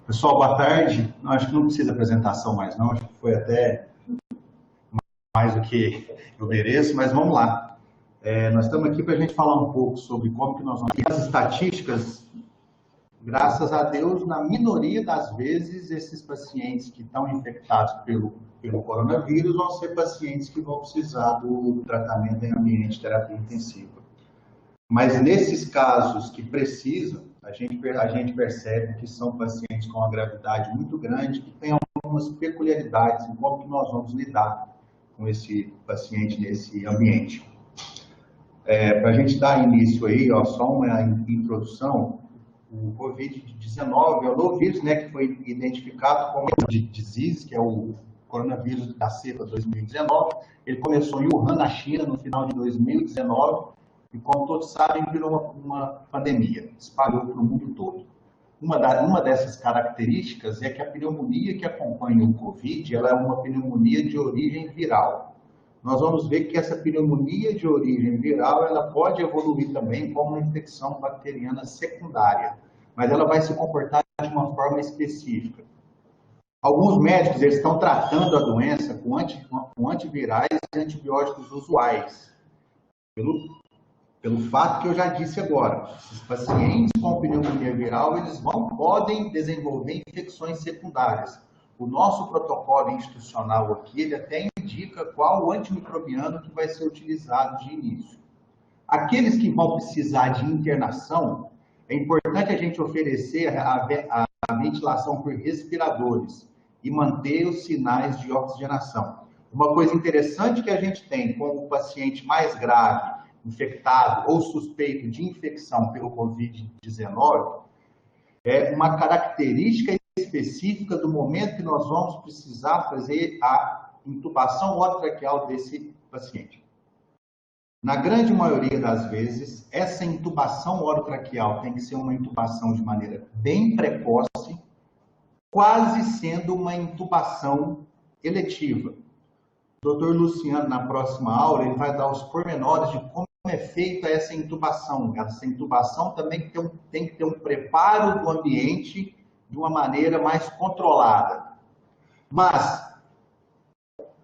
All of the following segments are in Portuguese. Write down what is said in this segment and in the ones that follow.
Pessoal, boa tarde. Acho que não precisa de apresentação mais não, acho que foi até mais do que eu mereço, mas vamos lá. Nós estamos aqui para a gente falar um pouco sobre como que nós vamos... As estatísticas, graças a Deus, na minoria das vezes, esses pacientes que estão infectados pelo coronavírus vão ser pacientes que vão precisar do tratamento em ambiente de terapia intensiva. Mas nesses casos que precisam, a gente percebe que são pacientes com uma gravidade muito grande, que têm algumas peculiaridades em como que nós vamos lidar com esse paciente nesse ambiente. Para a gente dar início aí, só uma introdução, o Covid-19 é o novo vírus, né, que foi identificado como disease, que é o coronavírus da cepa 2019. Ele começou em Wuhan, na China, no final de 2019. E, como todos sabem, virou uma pandemia, espalhou para o mundo todo. Uma dessas características é que a pneumonia que acompanha o Covid, ela é uma pneumonia de origem viral. Nós vamos ver que essa pneumonia de origem viral, ela pode evoluir também como uma infecção bacteriana secundária, mas ela vai se comportar de uma forma específica. Alguns médicos eles estão tratando a doença com antivirais e antibióticos usuais, pelo fato que eu já disse agora, esses pacientes com pneumonia viral, eles podem desenvolver infecções secundárias. O nosso protocolo institucional aqui, ele até indica qual o antimicrobiano que vai ser utilizado de início. Aqueles que vão precisar de internação, é importante a gente oferecer a ventilação por respiradores e manter os sinais de oxigenação. Uma coisa interessante que a gente tem com o paciente mais grave, infectado ou suspeito de infecção pelo Covid-19, é uma característica específica do momento que nós vamos precisar fazer a intubação orotraqueal desse paciente. Na grande maioria das vezes, essa intubação orotraqueal tem que ser uma intubação de maneira bem precoce, quase sendo uma intubação eletiva. O Dr. Luciano, na próxima aula, ele vai dar os pormenores de como é feita essa intubação. Essa intubação também tem que ter um preparo do ambiente de uma maneira mais controlada. Mas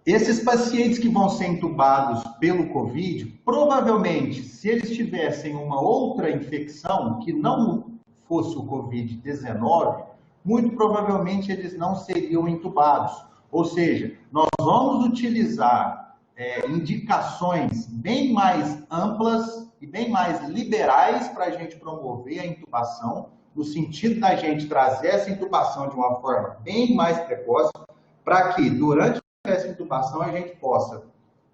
esses pacientes que vão ser intubados pelo Covid, provavelmente, se eles tivessem uma outra infecção que não fosse o Covid-19, muito provavelmente eles não seriam intubados. Ou seja, nós vamos utilizar indicações bem mais amplas e bem mais liberais para a gente promover a intubação, no sentido da gente trazer essa intubação de uma forma bem mais precoce, para que durante essa intubação a gente possa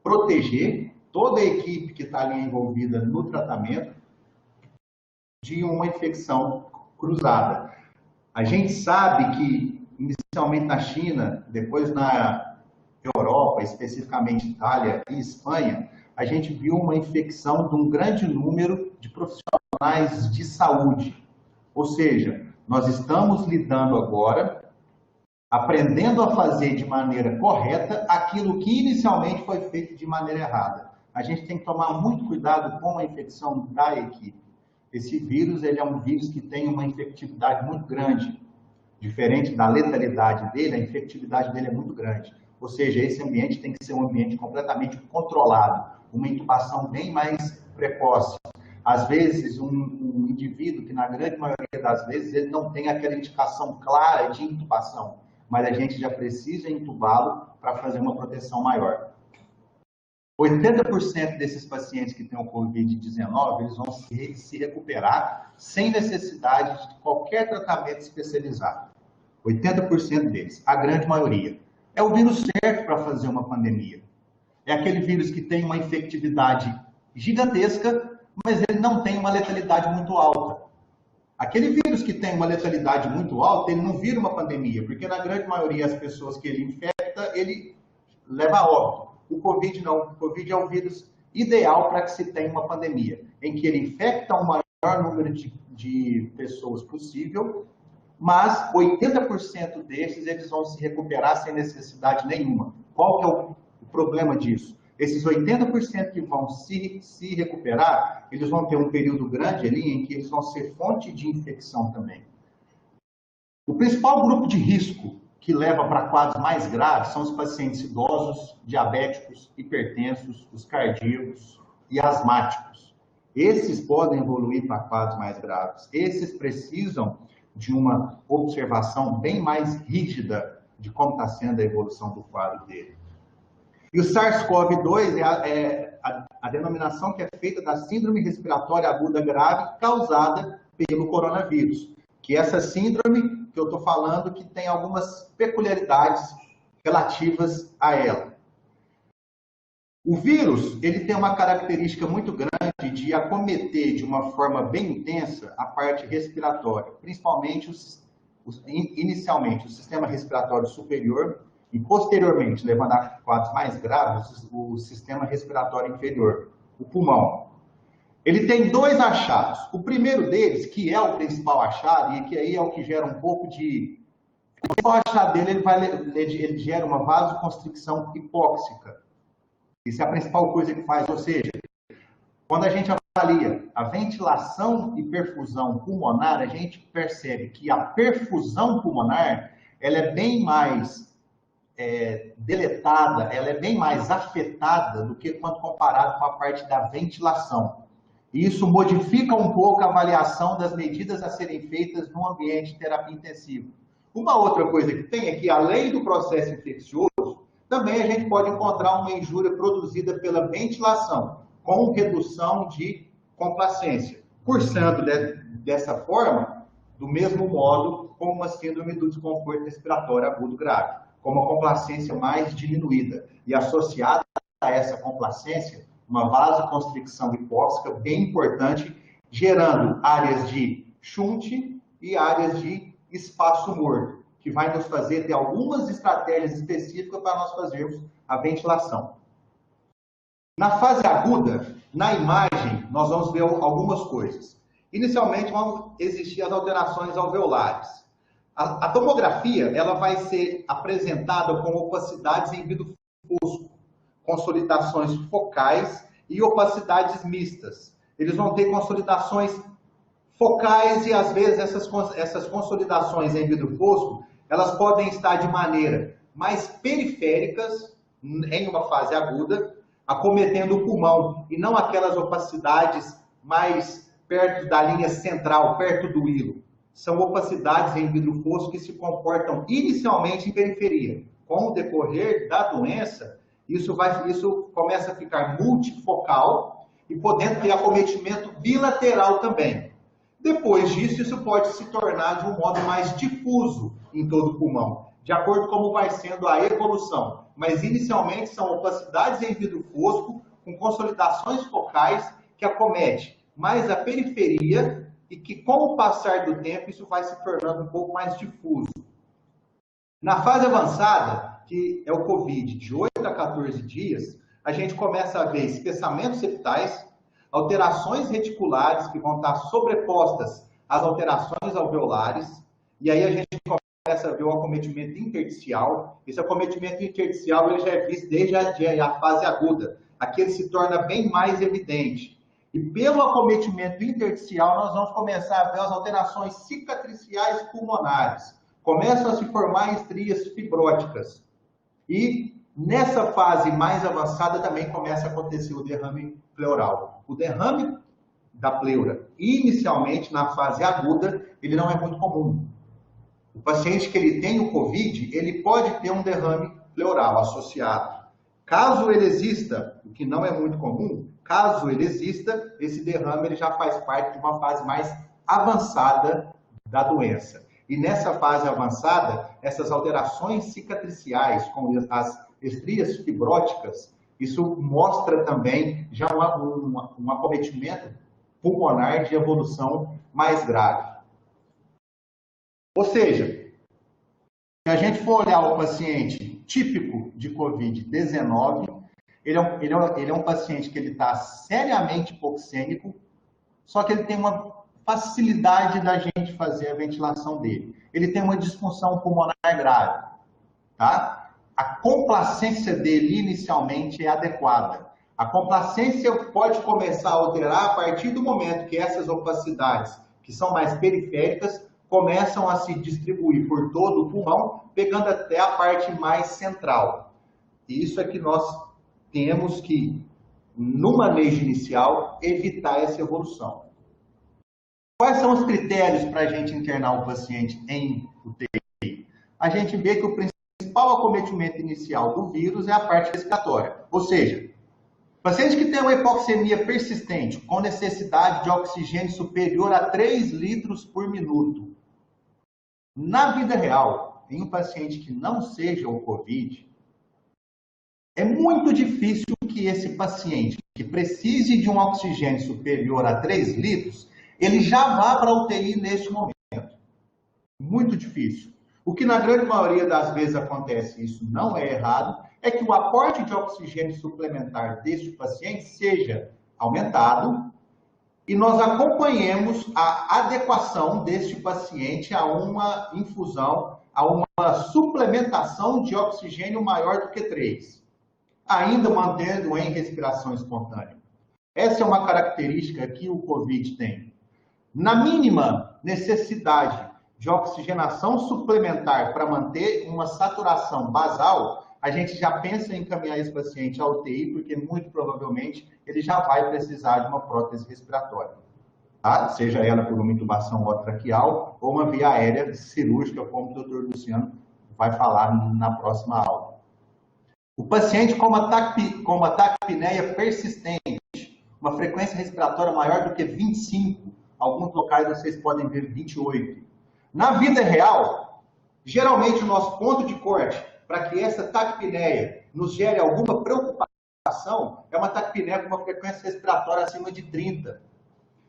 proteger toda a equipe que está ali envolvida no tratamento de uma infecção cruzada. A gente sabe que, inicialmente na China, depois na Europa, especificamente Itália e Espanha, a gente viu uma infecção de um grande número de profissionais de saúde. Ou seja, nós estamos lidando agora, aprendendo a fazer de maneira correta aquilo que inicialmente foi feito de maneira errada. A gente tem que tomar muito cuidado com a infecção da equipe. Esse vírus, ele é um vírus que tem uma infectividade muito grande. Diferente da letalidade dele, a infectividade dele é muito grande. Ou seja, esse ambiente tem que ser um ambiente completamente controlado, uma intubação bem mais precoce. Às vezes, um indivíduo que, na grande maioria das vezes, ele não tem aquela indicação clara de intubação, mas a gente já precisa intubá-lo para fazer uma proteção maior. 80% desses pacientes que têm o Covid-19, eles vão se recuperar sem necessidade de qualquer tratamento especializado. 80% deles, a grande maioria. É o vírus certo para fazer uma pandemia. É aquele vírus que tem uma infectividade gigantesca, mas ele não tem uma letalidade muito alta. Aquele vírus que tem uma letalidade muito alta, ele não vira uma pandemia, porque na grande maioria as pessoas que ele infecta, ele leva a óbito. O Covid não. O Covid é o vírus ideal para que se tenha uma pandemia, em que ele infecta o maior número de pessoas possível, mas 80% desses eles vão se recuperar sem necessidade nenhuma. Qual que é o problema disso? Esses 80% que vão se recuperar, eles vão ter um período grande ali em que eles vão ser fonte de infecção também. O principal grupo de risco que leva para quadros mais graves são os pacientes idosos, diabéticos, hipertensos, os cardíacos e asmáticos. Esses podem evoluir para quadros mais graves. Esses precisam de uma observação bem mais rígida de como está sendo a evolução do quadro dele. E o SARS-CoV-2 é a denominação que é feita da síndrome respiratória aguda grave causada pelo coronavírus. Que essa síndrome que eu estou falando que tem algumas peculiaridades relativas a ela. O vírus, ele tem uma característica muito grande de acometer de uma forma bem intensa a parte respiratória, principalmente, inicialmente, o sistema respiratório superior e, posteriormente, levando a quadros mais graves, o sistema respiratório inferior, o pulmão. Ele tem dois achados. O primeiro deles, que é o principal achado, e que aí é o que gera um pouco de... O principal achado dele, ele gera uma vasoconstricção hipóxica. Isso é a principal coisa que faz, ou seja, quando a gente avalia a ventilação e perfusão pulmonar, a gente percebe que a perfusão pulmonar, ela é bem mais deletada, ela é bem mais afetada do que quando comparado com a parte da ventilação. E isso modifica um pouco a avaliação das medidas a serem feitas no ambiente de terapia intensiva. Uma outra coisa que tem é que, além do processo infeccioso, também a gente pode encontrar uma injúria produzida pela ventilação, com redução de complacência, cursando dessa forma, do mesmo modo, com uma síndrome do desconforto respiratório agudo grave, com uma complacência mais diminuída. E associada a essa complacência, uma vasoconstricção hipóxica bem importante, gerando áreas de shunt e áreas de espaço morto, que vai nos fazer ter algumas estratégias específicas para nós fazermos a ventilação. Na fase aguda, na imagem, nós vamos ver algumas coisas. Inicialmente, vão existir as alterações alveolares. A tomografia, ela vai ser apresentada com opacidades em vidro fosco, consolidações focais e opacidades mistas. Eles vão ter consolidações focais e, às vezes, essas consolidações em vidro fosco, elas podem estar de maneira mais periféricas, em uma fase aguda, acometendo o pulmão, e não aquelas opacidades mais perto da linha central, perto do hilo. São opacidades em vidro fosco que se comportam inicialmente em periferia. Com o decorrer da doença, isso começa a ficar multifocal e podendo ter acometimento bilateral também. Depois disso, isso pode se tornar de um modo mais difuso em todo o pulmão, de acordo com como vai sendo a evolução. Mas, inicialmente, são opacidades em vidro fosco, com consolidações focais, que acomete mais a periferia e que, com o passar do tempo, isso vai se tornando um pouco mais difuso. Na fase avançada, que é o COVID, de 8 a 14 dias, a gente começa a ver espessamentos septais, alterações reticulares que vão estar sobrepostas às alterações alveolares, e aí a gente começa a ver o acometimento intersticial. Esse acometimento intersticial ele já é visto desde a fase aguda. Aqui ele se torna bem mais evidente. E pelo acometimento intersticial, nós vamos começar a ver as alterações cicatriciais pulmonares. Começam a se formar estrias fibróticas. E nessa fase mais avançada também começa a acontecer o derrame pleural. O derrame da pleura, inicialmente na fase aguda, ele não é muito comum. O paciente que ele tem o COVID, ele pode ter um derrame pleural associado. Caso ele exista, o que não é muito comum, caso ele exista, esse derrame ele já faz parte de uma fase mais avançada da doença. E nessa fase avançada, essas alterações cicatriciais com as estrias fibróticas, isso mostra também já um acometimento pulmonar de evolução mais grave. Ou seja, se a gente for olhar o paciente típico de COVID-19, ele é um paciente que ele está seriamente hipoxêmico, só que ele tem uma facilidade da gente fazer a ventilação dele. Ele tem uma disfunção pulmonar grave, tá? a complacência dele inicialmente é adequada. A complacência pode começar a alterar a partir do momento que essas opacidades, que são mais periféricas, começam a se distribuir por todo o pulmão, pegando até a parte mais central. E isso é que nós temos que, no manejo inicial, evitar essa evolução. Quais são os critérios para a gente internar o paciente em UTI? A gente vê que o principal acometimento inicial do vírus é a parte respiratória. Ou seja, paciente que tem uma hipoxemia persistente, com necessidade de oxigênio superior a 3 litros por minuto. Na vida real, em um paciente que não seja o COVID, é muito difícil que esse paciente que precise de um oxigênio superior a 3 litros, ele já vá para a UTI neste momento. Muito difícil. O que na grande maioria das vezes acontece, isso não é errado, é que o aporte de oxigênio suplementar deste paciente seja aumentado e nós acompanhemos a adequação deste paciente a uma infusão, a uma suplementação de oxigênio maior do que 3, ainda mantendo em respiração espontânea. Essa é uma característica que o COVID tem. Na mínima necessidade de oxigenação suplementar para manter uma saturação basal, a gente já pensa em encaminhar esse paciente à UTI, porque muito provavelmente ele já vai precisar de uma prótese respiratória, tá? Seja ela por uma intubação orotraqueal ou uma via aérea cirúrgica, como o Dr. Luciano vai falar na próxima aula. O paciente com uma taquipneia persistente, uma frequência respiratória maior do que 25, alguns locais vocês podem ver 28. Na vida real, geralmente o nosso ponto de corte para que essa taquipneia nos gere alguma preocupação é uma taquipneia com uma frequência respiratória acima de 30.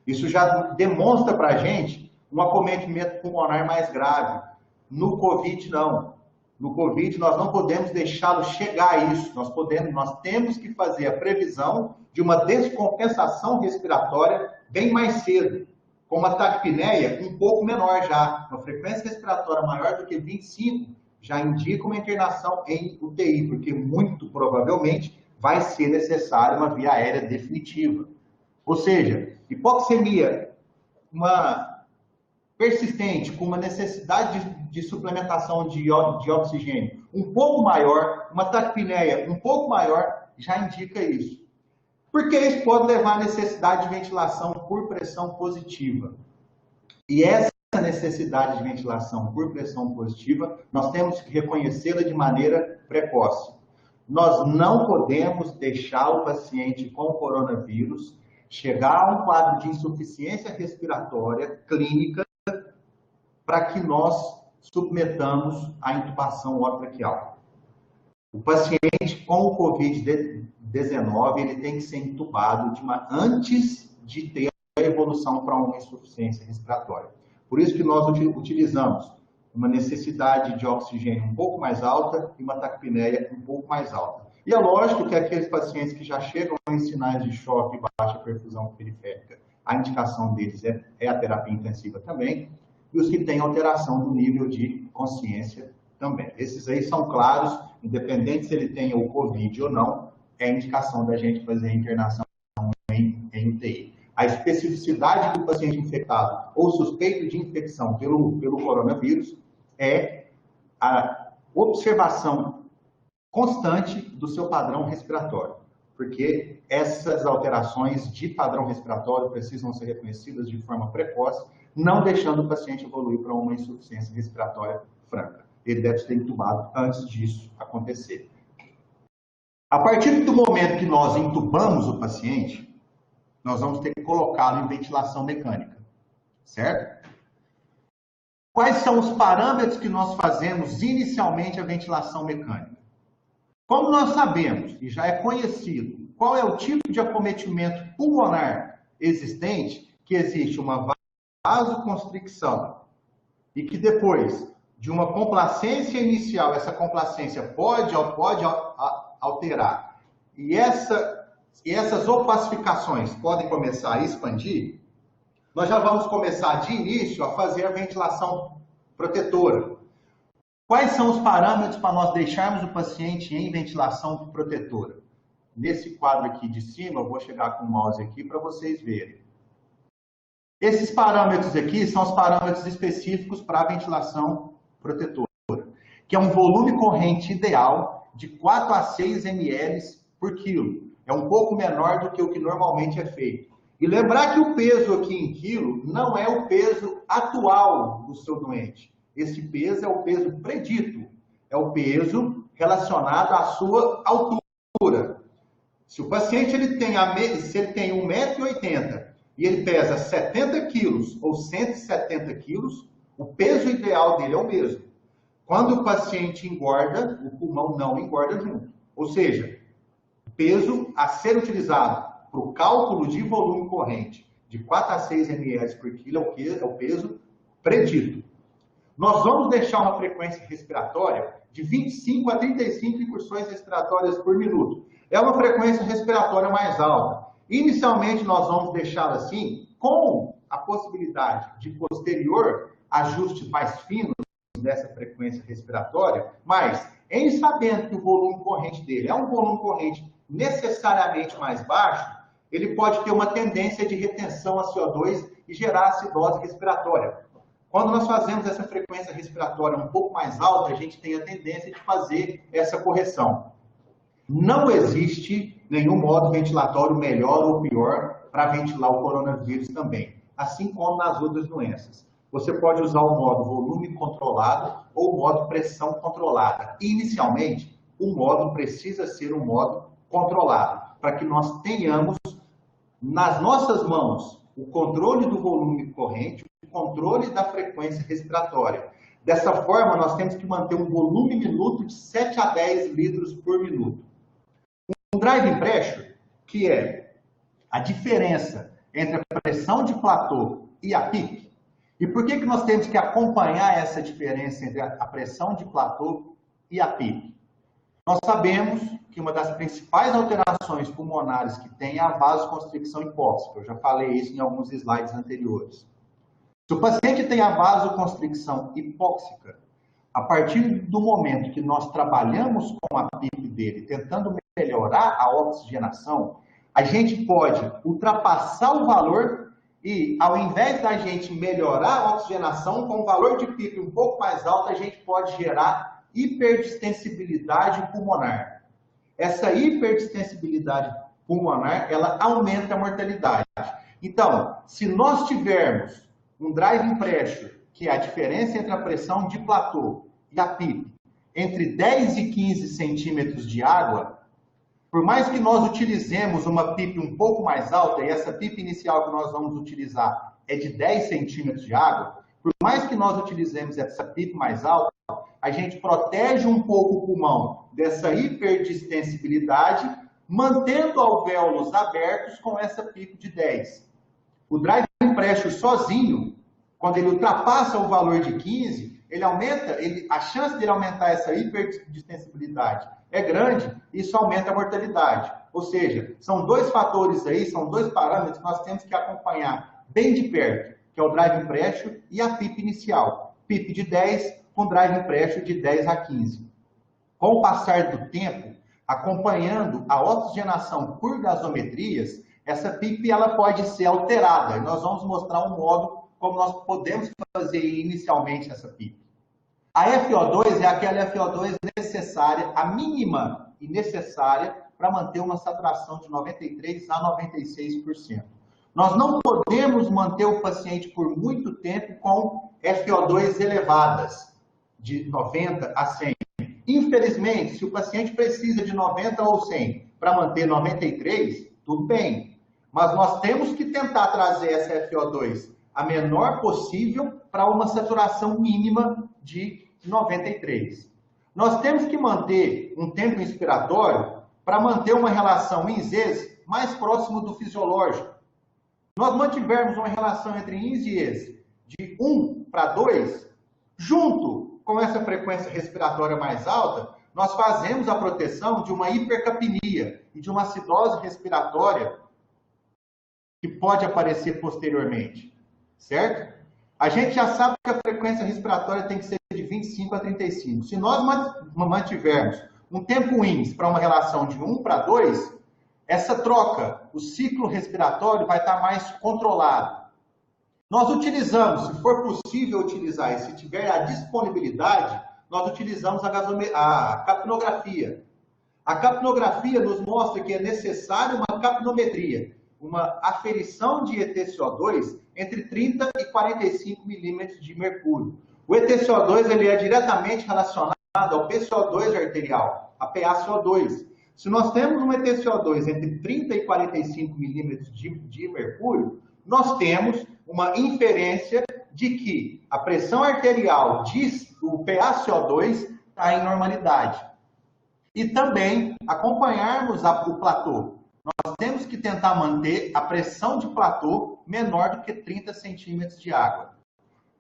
Isso já demonstra para a gente um acometimento pulmonar mais grave. No COVID, não. No COVID, nós não podemos deixá-lo chegar a isso. Nós temos que fazer a previsão de uma descompensação respiratória bem mais cedo, com uma taquipneia um pouco menor já. Uma frequência respiratória maior do que 25 já indica uma internação em UTI, porque muito provavelmente vai ser necessária uma via aérea definitiva. Ou seja, hipoxemia persistente, com uma necessidade de suplementação de oxigênio um pouco maior, uma taquipneia um pouco maior, já indica isso. Porque isso pode levar à necessidade de ventilação por pressão positiva. E essa necessidade de ventilação por pressão positiva, nós temos que reconhecê-la de maneira precoce. Nós não podemos deixar o paciente com coronavírus chegar a um quadro de insuficiência respiratória clínica para que nós submetamos à intubação orotraqueal. O paciente com o COVID-19, ele tem que ser intubado antes de ter a evolução para uma insuficiência respiratória. Por isso que nós utilizamos uma necessidade de oxigênio um pouco mais alta e uma taquipneia um pouco mais alta. E é lógico que aqueles pacientes que já chegam em sinais de choque e baixa perfusão periférica, a indicação deles é a terapia intensiva também, e os que têm alteração do nível de consciência também. Esses aí são claros, independente se ele tem o COVID ou não, é a indicação da gente fazer a internação em UTI. A especificidade do paciente infectado ou suspeito de infecção pelo coronavírus é a observação constante do seu padrão respiratório, porque essas alterações de padrão respiratório precisam ser reconhecidas de forma precoce, não deixando o paciente evoluir para uma insuficiência respiratória franca. Ele deve ser intubado antes disso acontecer. A partir do momento que nós intubamos o paciente, nós vamos ter que colocá-lo em ventilação mecânica, certo? Quais são os parâmetros que nós fazemos inicialmente a ventilação mecânica? Como nós sabemos, e já é conhecido, qual é o tipo de acometimento pulmonar existente, que existe uma vasoconstricção e que depois de uma complacência inicial, essa complacência pode alterar, e essas opacificações podem começar a expandir, nós já vamos começar de início a fazer a ventilação protetora. Quais são os parâmetros para nós deixarmos o paciente em ventilação protetora? Nesse quadro aqui de cima, eu vou chegar com o mouse aqui para vocês verem. Esses parâmetros aqui são os parâmetros específicos para a ventilação protetora, que é um volume corrente ideal de 4 a 6 ml por quilo. É um pouco menor do que o que normalmente é feito. E lembrar que o peso aqui em quilo não é o peso atual do seu doente. Esse peso é o peso predito, é o peso relacionado à sua altura. Se o paciente se ele tem 1,80 m e ele pesa 70 quilos ou 170 quilos, o peso ideal dele é o mesmo. Quando o paciente engorda, o pulmão não engorda junto. Ou seja, o peso a ser utilizado para o cálculo de volume corrente de 4 a 6 ml por quilo é o peso predito. Nós vamos deixar uma frequência respiratória de 25 a 35 incursões respiratórias por minuto. É uma frequência respiratória mais alta. Inicialmente, nós vamos deixar assim, com a possibilidade de posterior ajustes mais finos dessa frequência respiratória, mas em sabendo que o volume corrente dele é um volume corrente necessariamente mais baixo, ele pode ter uma tendência de retenção a CO2 e gerar acidose respiratória. Quando nós fazemos essa frequência respiratória um pouco mais alta, a gente tem a tendência de fazer essa correção. Não existe nenhum modo ventilatório melhor ou pior para ventilar o coronavírus também, assim como nas outras doenças. Você pode usar o modo volume controlado ou o modo pressão controlada. Inicialmente, o modo precisa ser um modo controlado, para que nós tenhamos nas nossas mãos o controle do volume corrente, o controle da frequência respiratória. Dessa forma, nós temos que manter um volume minuto de 7 a 10 litros por minuto. Um driving pressure, que é a diferença entre a pressão de platô e a PIC. E por que nós temos que acompanhar essa diferença entre a pressão de platô e a PIC? Nós sabemos que uma das principais alterações pulmonares que tem é a vasoconstricção hipóxica. Eu já falei isso em alguns slides anteriores. Se o paciente tem a vasoconstricção hipóxica, a partir do momento que nós trabalhamos com a PIP dele, tentando melhorar a oxigenação, a gente pode ultrapassar o valor e, ao invés da gente melhorar a oxigenação, com o valor de PIP um pouco mais alto, a gente pode gerar hiperdistensibilidade pulmonar. Essa hiperdistensibilidade pulmonar, ela aumenta a mortalidade. Então, se nós tivermos um driving pressure, que é a diferença entre a pressão de platô e a PIP, entre 10 e 15 centímetros de água, por mais que nós utilizemos uma PIP um pouco mais alta, e essa PIP inicial que nós vamos utilizar é de 10 centímetros de água, por mais que nós utilizemos essa PIP mais alta, a gente protege um pouco o pulmão dessa hiperdistensibilidade, mantendo alvéolos abertos com essa PIP de 10. O driving pressure sozinho, quando ele ultrapassa o valor de 15, ele aumenta, a chance dele aumentar essa hiperdistensibilidade é grande, isso aumenta a mortalidade. Ou seja, são dois fatores aí, são dois parâmetros que nós temos que acompanhar bem de perto, que é o driving pressure e a PIP inicial. PIP de 10 com driving pressure de 10 a 15. Com o passar do tempo, acompanhando a oxigenação por gasometrias, essa PIP ela pode ser alterada. E nós vamos mostrar um modo como nós podemos fazer inicialmente essa PIP. A FO2 é aquela FO2 necessária, a mínima e necessária para manter uma saturação de 93% a 96%. Nós não podemos manter o paciente por muito tempo com FO2 elevadas, de 90 a 100. Infelizmente, se o paciente precisa de 90 ou 100 para manter 93, tudo bem. Mas nós temos que tentar trazer essa FO2 a menor possível para uma saturação mínima de 93. Nós temos que manter um tempo inspiratório para manter uma relação INS mais próximo do fisiológico. Nós mantivermos uma relação entre INS e ES de 1 para 2, junto com essa frequência respiratória mais alta, nós fazemos a proteção de uma hipercapnia e de uma acidose respiratória que pode aparecer posteriormente, certo? A gente já sabe que a frequência respiratória tem que ser de 25 a 35. Se nós mantivermos um tempo índice para uma relação de 1 para 2, essa troca, o ciclo respiratório vai estar mais controlado. Nós utilizamos, se for possível utilizar e se tiver a disponibilidade, nós utilizamos a capnografia. A capnografia nos mostra que é necessária uma capnometria, uma aferição de EtCO2 entre 30 e 45 milímetros de mercúrio. O EtCO2 ele é diretamente relacionado ao PCO2 arterial, a PaCO2. Se nós temos um EtCO2 entre 30 e 45 milímetros de mercúrio, nós temos uma inferência de que a pressão arterial diz o PaCO2 está em normalidade. E também acompanharmos o platô. Nós temos que tentar manter a pressão de platô menor do que 30 centímetros de água.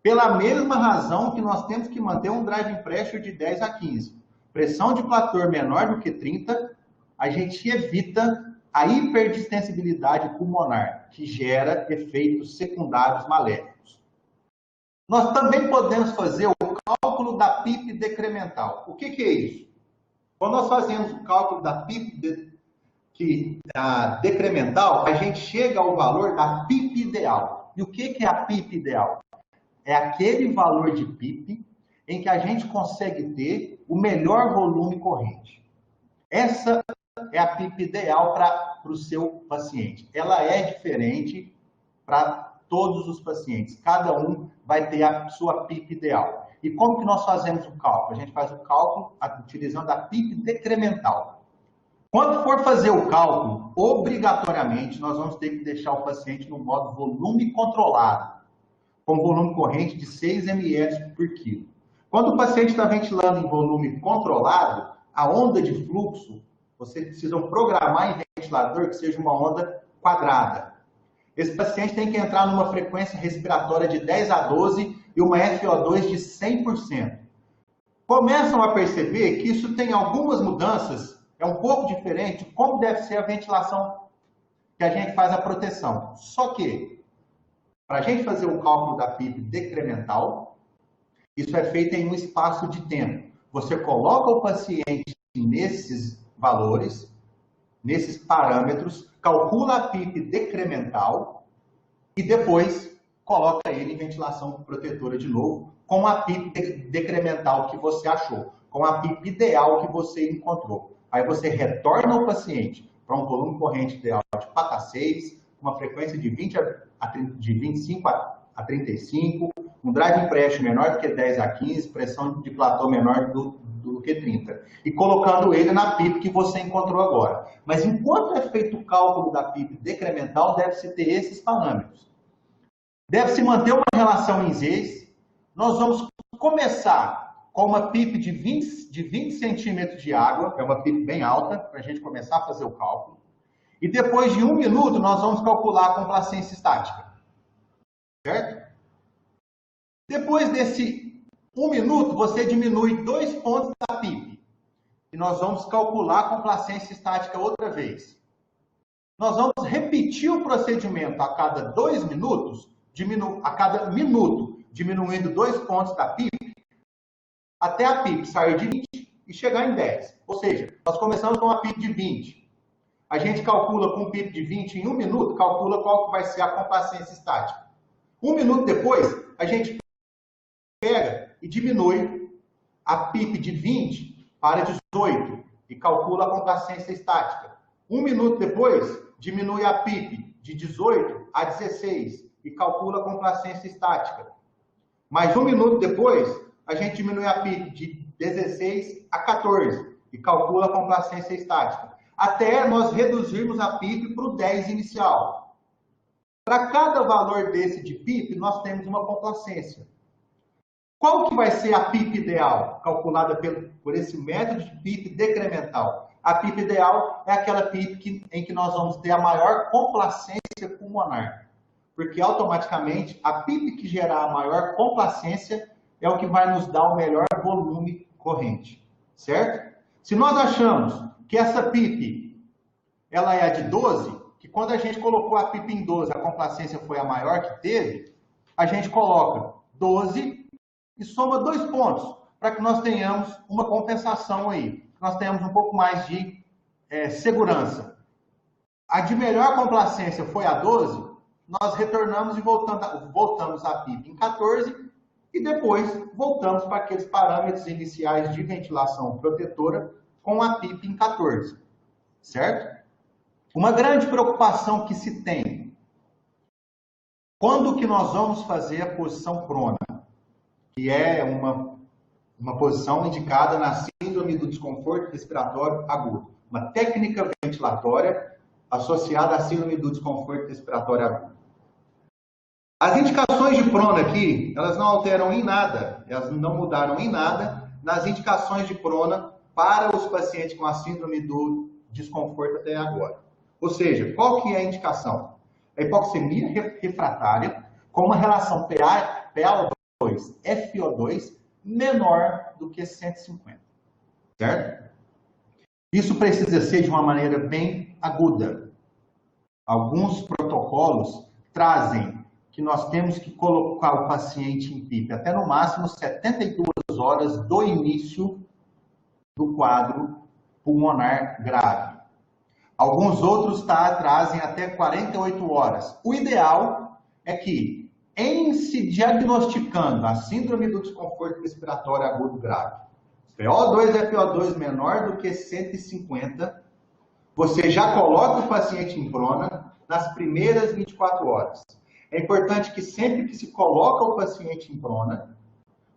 Pela mesma razão que nós temos que manter um driving pressure de 10 a 15. Pressão de platô menor do que 30, a gente evita a hiperdistensibilidade pulmonar, que gera efeitos secundários maléficos. Nós também podemos fazer o cálculo da PIP decremental. O que é isso? Quando nós fazemos o cálculo da PIP decremental, a gente chega ao valor da PIP ideal. E o que é a PIP ideal? É aquele valor de PIP em que a gente consegue ter o melhor volume corrente. Essa é a PIP ideal para o seu paciente. Ela é diferente para todos os pacientes. Cada um vai ter a sua PIP ideal. E como que nós fazemos o cálculo? A gente faz o cálculo utilizando a PIP decremental. Quando for fazer o cálculo, obrigatoriamente, nós vamos ter que deixar o paciente no modo volume controlado, com volume corrente de 6 ml por quilo. Quando o paciente está ventilando em volume controlado, a onda de fluxo, vocês precisam programar em ventilador que seja uma onda quadrada. Esse paciente tem que entrar numa frequência respiratória de 10 a 12 e uma FO2 de 100%. Começam a perceber que isso tem algumas mudanças, é um pouco diferente como deve ser a ventilação que a gente faz a proteção. Só que, para a gente fazer o cálculo da PIP decremental, isso é feito em um espaço de tempo. Você coloca o paciente nesses valores, nesses parâmetros, calcula a PIP decremental e depois coloca ele em ventilação protetora de novo, com a PIP decremental que você achou, com a PIP ideal que você encontrou. Aí você retorna o paciente para um volume corrente ideal de 4 a 6, uma frequência de 25 a 35, um driving pressure menor do que 10 a 15, pressão de platô menor do que 30. E colocando ele na PIP que você encontrou agora. Mas enquanto é feito o cálculo da PIP decremental, deve-se ter esses parâmetros. Deve-se manter uma relação em Zs. Nós vamos começar com uma PIP de 20 centímetros de água, é uma PIP bem alta, para a gente começar a fazer o cálculo. E depois de 1 minuto, nós vamos calcular a complacência estática. Certo? Depois desse 1 minuto, você diminui 2 pontos da PIP. E nós vamos calcular a complacência estática outra vez. Nós vamos repetir o procedimento a cada 2 minutos, a cada minuto, diminuindo 2 pontos da PIP, até a PIP sair de 20 e chegar em 10. Ou seja, nós começamos com uma PIP de 20. A gente calcula com um PIP de 20 em 1 minuto, calcula qual vai ser a complacência estática. 1 minuto depois, a gente pega e diminui a PIP de 20 para 18 e calcula a complacência estática. 1 minuto depois, diminui a PIP de 18 a 16 e calcula a complacência estática. Mais 1 minuto depois, a gente diminui a PIP de 16 a 14 e calcula a complacência estática. Até nós reduzirmos a PIP para o 10 inicial. Para cada valor desse de PIP, nós temos uma complacência. Qual que vai ser a PIP ideal, calculada por esse método de PIP decremental? A PIP ideal é aquela PIP em que nós vamos ter a maior complacência pulmonar. Porque automaticamente a PIP que gerar a maior complacência é o que vai nos dar o melhor volume corrente. Certo? Se nós achamos que essa PIP ela é a de 12, que quando a gente colocou a PIP em 12, a complacência foi a maior que teve, a gente coloca 12 e soma 2 pontos. para que nós tenhamos uma compensação aí, que nós tenhamos um pouco mais de segurança. A de melhor complacência foi a 12, nós retornamos e voltamos a PIP em 14 e depois voltamos para aqueles parâmetros iniciais de ventilação protetora com a PIP em 14, certo? Uma grande preocupação que se tem, quando que nós vamos fazer a posição prona, que é uma posição indicada na síndrome do desconforto respiratório agudo, uma técnica ventilatória associada à síndrome do desconforto respiratório agudo. As indicações de prona aqui, elas não alteram em nada, elas não mudaram em nada nas indicações de prona para os pacientes com a síndrome do desconforto até agora. Ou seja, qual que é a indicação? A hipoxemia refratária com uma relação PaO2, FO2 menor do que 150, certo? Isso precisa ser de uma maneira bem aguda. Alguns protocolos trazem que nós temos que colocar o paciente em PIP até no máximo 72 horas do início do quadro pulmonar grave. Alguns outros trazem até 48 horas. O ideal é que, em se diagnosticando a síndrome do desconforto respiratório agudo grave, PO2 e FO2 menor do que 150, você já coloca o paciente em prona nas primeiras 24 horas. É importante que sempre que se coloca o paciente em prona,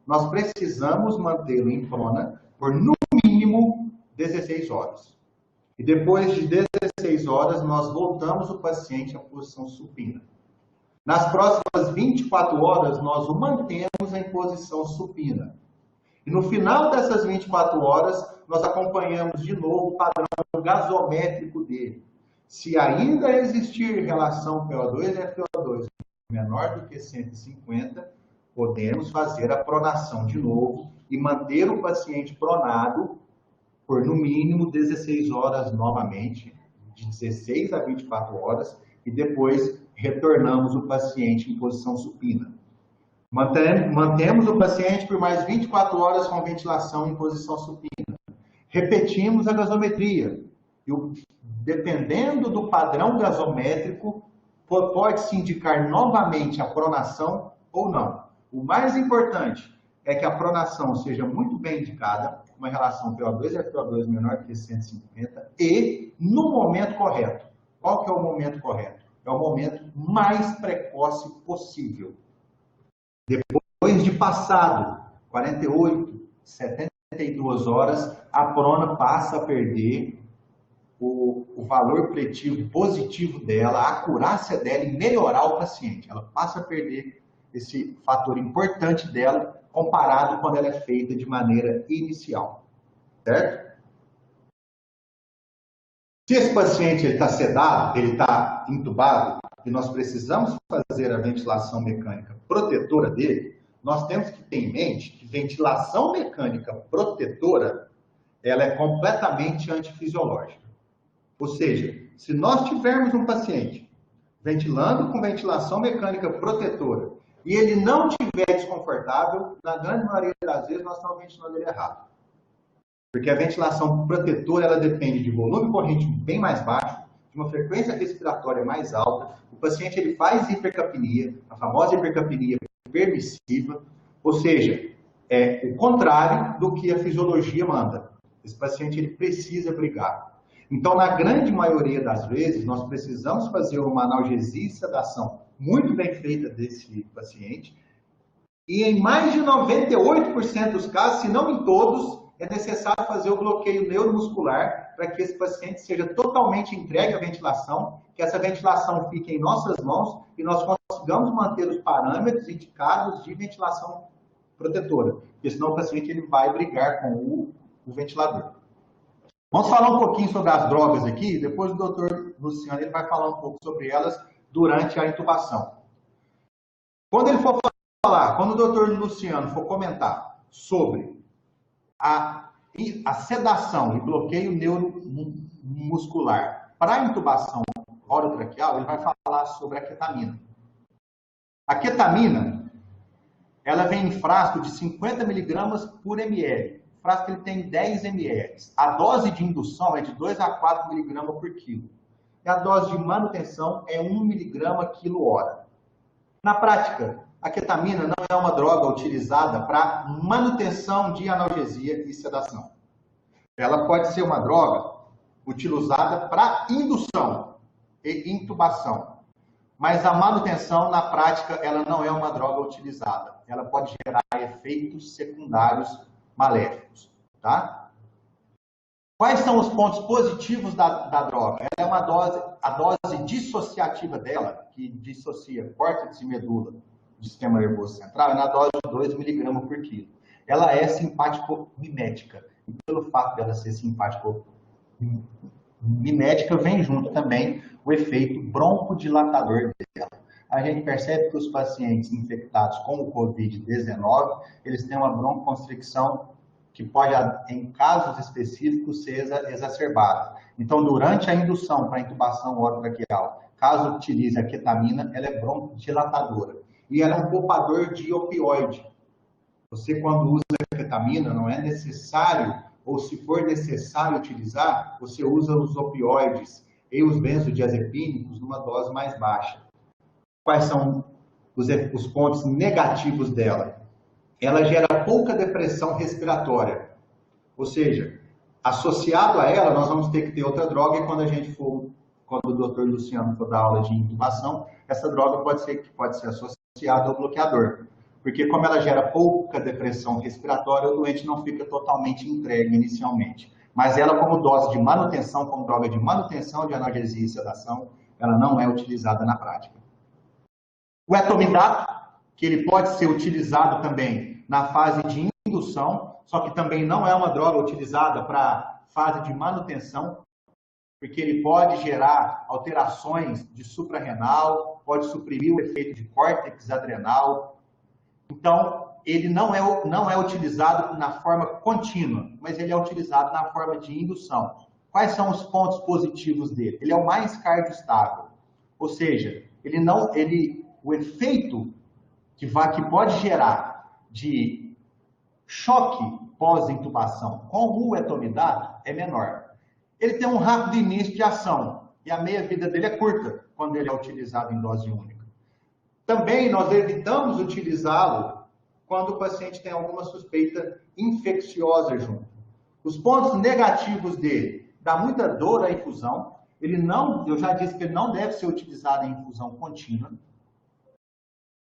nós precisamos mantê-lo em prona por no mínimo 16 horas. E depois de 16 horas, nós voltamos o paciente à posição supina. Nas próximas 24 horas, nós o mantemos em posição supina. E no final dessas 24 horas, nós acompanhamos de novo o padrão gasométrico dele. Se ainda existir relação PO2 e FO2 menor do que 150, podemos fazer a pronação de novo e manter o paciente pronado por no mínimo 16 horas novamente, de 16 a 24 horas, e depois retornamos o paciente em posição supina. Mantemos o paciente por mais 24 horas com ventilação em posição supina. Repetimos a gasometria. E dependendo do padrão gasométrico, pode-se indicar novamente a pronação ou não. O mais importante é que a pronação seja muito bem indicada, uma relação PO2 e FO2 menor que 150, e no momento correto. Qual que é o momento correto? É o momento mais precoce possível. Depois de passado 48, 72 horas, a prona passa a perder o valor preditivo positivo dela, a acurácia dela e melhorar o paciente. Ela passa a perder esse fator importante dela comparado quando ela é feita de maneira inicial, certo? Se esse paciente está sedado, ele está entubado, e nós precisamos fazer a ventilação mecânica protetora dele, nós temos que ter em mente que ventilação mecânica protetora, ela é completamente antifisiológica. Ou seja, se nós tivermos um paciente ventilando com ventilação mecânica protetora e ele não estiver desconfortável, na grande maioria das vezes nós estamos ventilando ele errado. Porque a ventilação protetora, ela depende de volume corrente bem mais baixo, de uma frequência respiratória mais alta. O paciente ele faz hipercapnia, a famosa hipercapnia permissiva, ou seja, é o contrário do que a fisiologia manda. Esse paciente ele precisa brigar. Então, na grande maioria das vezes, nós precisamos fazer uma analgesia e sedação muito bem feita desse paciente. E em mais de 98% dos casos, se não em todos, é necessário fazer o bloqueio neuromuscular para que esse paciente seja totalmente entregue à ventilação, que essa ventilação fique em nossas mãos e nós consigamos manter os parâmetros indicados de ventilação protetora. Porque senão o paciente ele vai brigar com o ventilador. Vamos falar um pouquinho sobre as drogas aqui, depois o doutor Luciano ele vai falar um pouco sobre elas durante a intubação. Quando ele for falar, quando o doutor Luciano for comentar sobre a sedação e bloqueio neuromuscular para a intubação orotraqueal, ele vai falar sobre a ketamina. A ketamina, Ela vem em frasco de 50 miligramas por ml. O frasco ele tem 10 ml. A dose de indução é de 2 a 4 miligramas por quilo. E a dose de manutenção é 1 miligrama quilo-hora. Na prática, a ketamina não é uma droga utilizada para manutenção de analgesia e sedação. Ela pode ser uma droga utilizada para indução e intubação. Mas a manutenção, na prática, ela não é uma droga utilizada. Ela pode gerar efeitos secundários maléficos, tá? Quais são os pontos positivos da droga? Ela é uma dose, a dose dissociativa dela, que dissocia córtex e medula do sistema nervoso central, é na dose de 2 miligramas por quilo. Ela é simpático-mimética. E pelo fato dela ser simpático-mimética, vem junto também o efeito broncodilatador dela. A gente percebe que os pacientes infectados com o Covid-19, eles têm uma broncoconstricção que pode, em casos específicos, ser exacerbada. Então, durante a indução para intubação orotraqueal, caso utilize a ketamina, ela é broncodilatadora. E ela é um poupador de opioide. Você, quando usa a ketamina, não é necessário, ou se for necessário utilizar, você usa os opioides e os benzodiazepínicos numa dose mais baixa. Quais são os pontos negativos dela? Ela gera pouca depressão respiratória. Ou seja, associado a ela, nós vamos ter que ter outra droga, e quando o Dr. Luciano for dar aula de intubação, essa droga pode ser associada ao bloqueador. Porque como ela gera pouca depressão respiratória, o doente não fica totalmente entregue inicialmente. Mas ela, como dose de manutenção, como droga de manutenção de analgesia e sedação, ela não é utilizada na prática. O etomidato, que ele pode ser utilizado também na fase de indução, só que também não é uma droga utilizada para fase de manutenção, porque ele pode gerar alterações de suprarrenal, pode suprimir o efeito de córtex adrenal. Então, ele não é utilizado na forma contínua, mas ele é utilizado na forma de indução. Quais são os pontos positivos dele? Ele é o mais cardiostável, ou seja, o efeito que pode gerar de choque pós-intubação com o etomidato é menor. Ele tem um rápido início de ação e a meia-vida dele é curta quando ele é utilizado em dose única. Também nós evitamos utilizá-lo quando o paciente tem alguma suspeita infecciosa junto. Os pontos negativos dele, dá muita dor à infusão, eu já disse que ele não deve ser utilizado em infusão contínua.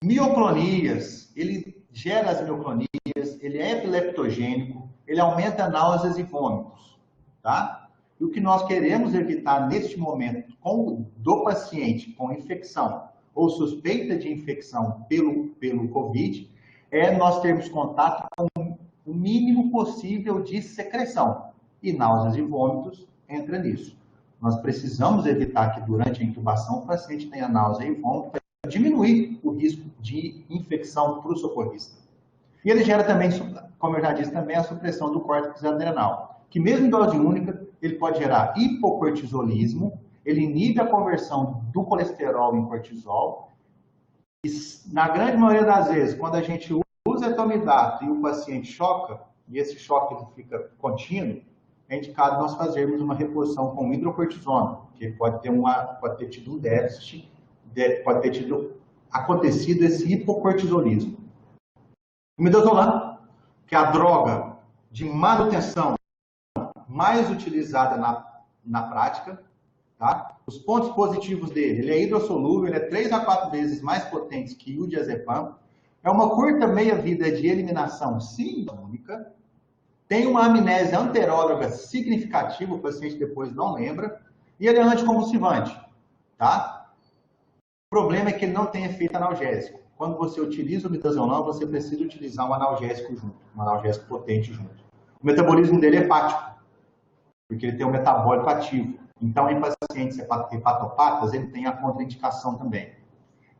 Mioclonias, ele gera as mioclonias, ele é epileptogênico, ele aumenta náuseas e vômitos, tá? E o que nós queremos evitar neste momento do paciente com infecção ou suspeita de infecção pelo Covid é nós termos contato com o mínimo possível de secreção. E náuseas e vômitos entra nisso. Nós precisamos evitar que durante a intubação o paciente tenha náusea e vômito para diminuir o risco de infecção para o socorrista. E ele gera também, como eu já disse, também a supressão do córtex adrenal, que mesmo em dose única, ele pode gerar hipocortisolismo, ele inibe a conversão do colesterol em cortisol. E, na grande maioria das vezes, quando a gente usa etomidato e o paciente choca, e esse choque fica contínuo, é indicado nós fazermos uma reposição com hidrocortisona, que pode ter tido um déficit, pode ter acontecido esse hipocortisolismo. O midazolam, que é a droga de manutenção mais utilizada na prática, tá? Os pontos positivos dele, ele é hidrossolúvel, ele é 3 a 4 vezes mais potente que o diazepam, é uma curta meia-vida de eliminação única, tem uma amnésia anteróloga significativa, o paciente depois não lembra, e ele é anticonvulsivante, tá? O problema é que ele não tem efeito analgésico. Quando você utiliza o midazolam, você precisa utilizar um analgésico junto, um analgésico potente junto. O metabolismo dele é hepático, porque ele tem um metabólico ativo. Então, em pacientes hepatopatas, ele tem a contraindicação também.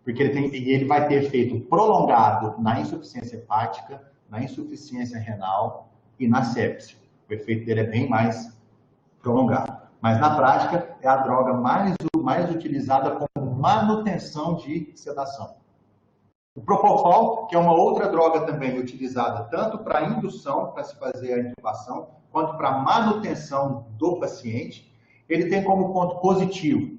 Porque ele vai ter efeito prolongado na insuficiência hepática, na insuficiência renal e na sepse. O efeito dele é bem mais prolongado. Mas, na prática, é a droga mais utilizada como manutenção de sedação. O Propofol, que é uma outra droga também utilizada tanto para indução, para se fazer a intubação, quanto para manutenção do paciente, ele tem como ponto positivo.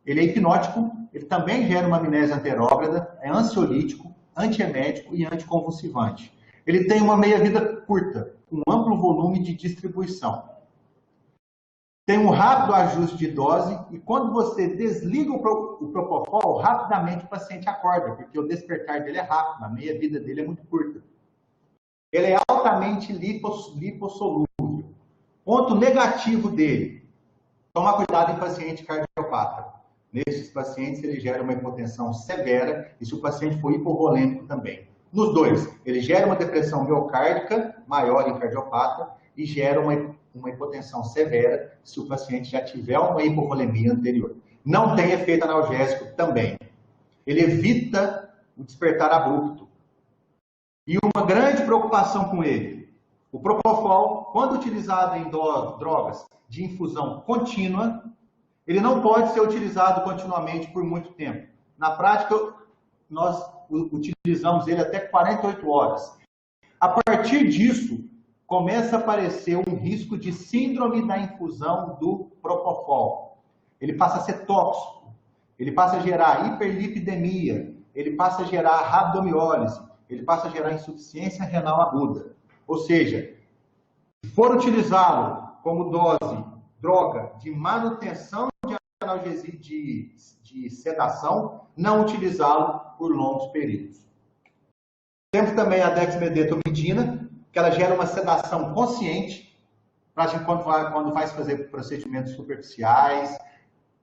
Ele é hipnótico, ele também gera uma amnésia anterógrada, é ansiolítico, antiemético e anticonvulsivante. Ele tem uma meia-vida curta, com amplo volume de distribuição. Tem um rápido ajuste de dose e quando você desliga o Propofol, rapidamente o paciente acorda, porque o despertar dele é rápido, a meia-vida dele é muito curta. Ele é altamente lipossolúvel. Ponto negativo dele, tomar cuidado em paciente cardiopata. Nesses pacientes, ele gera uma hipotensão severa e se o paciente for hipovolêmico também. Nos dois, ele gera uma depressão miocárdica maior em cardiopata e gera uma hipotensão severa se o paciente já tiver uma hipovolemia anterior. Não tem efeito analgésico também. Ele evita o despertar abrupto. E uma grande preocupação com ele, o Propofol, quando utilizado em drogas de infusão contínua, ele não pode ser utilizado continuamente por muito tempo. Na prática, nós utilizamos ele até 48 horas. A partir disso, começa a aparecer um risco de síndrome da infusão do Propofol. Ele passa a ser tóxico, ele passa a gerar hiperlipidemia, ele passa a gerar rabdomiólise, ele passa a gerar insuficiência renal aguda. Ou seja, se for utilizá-lo como droga de manutenção de analgesia de sedação, não utilizá-lo por longos períodos. Temos também a dexmedetomidina, que ela gera uma sedação consciente, quando vai fazer procedimentos superficiais.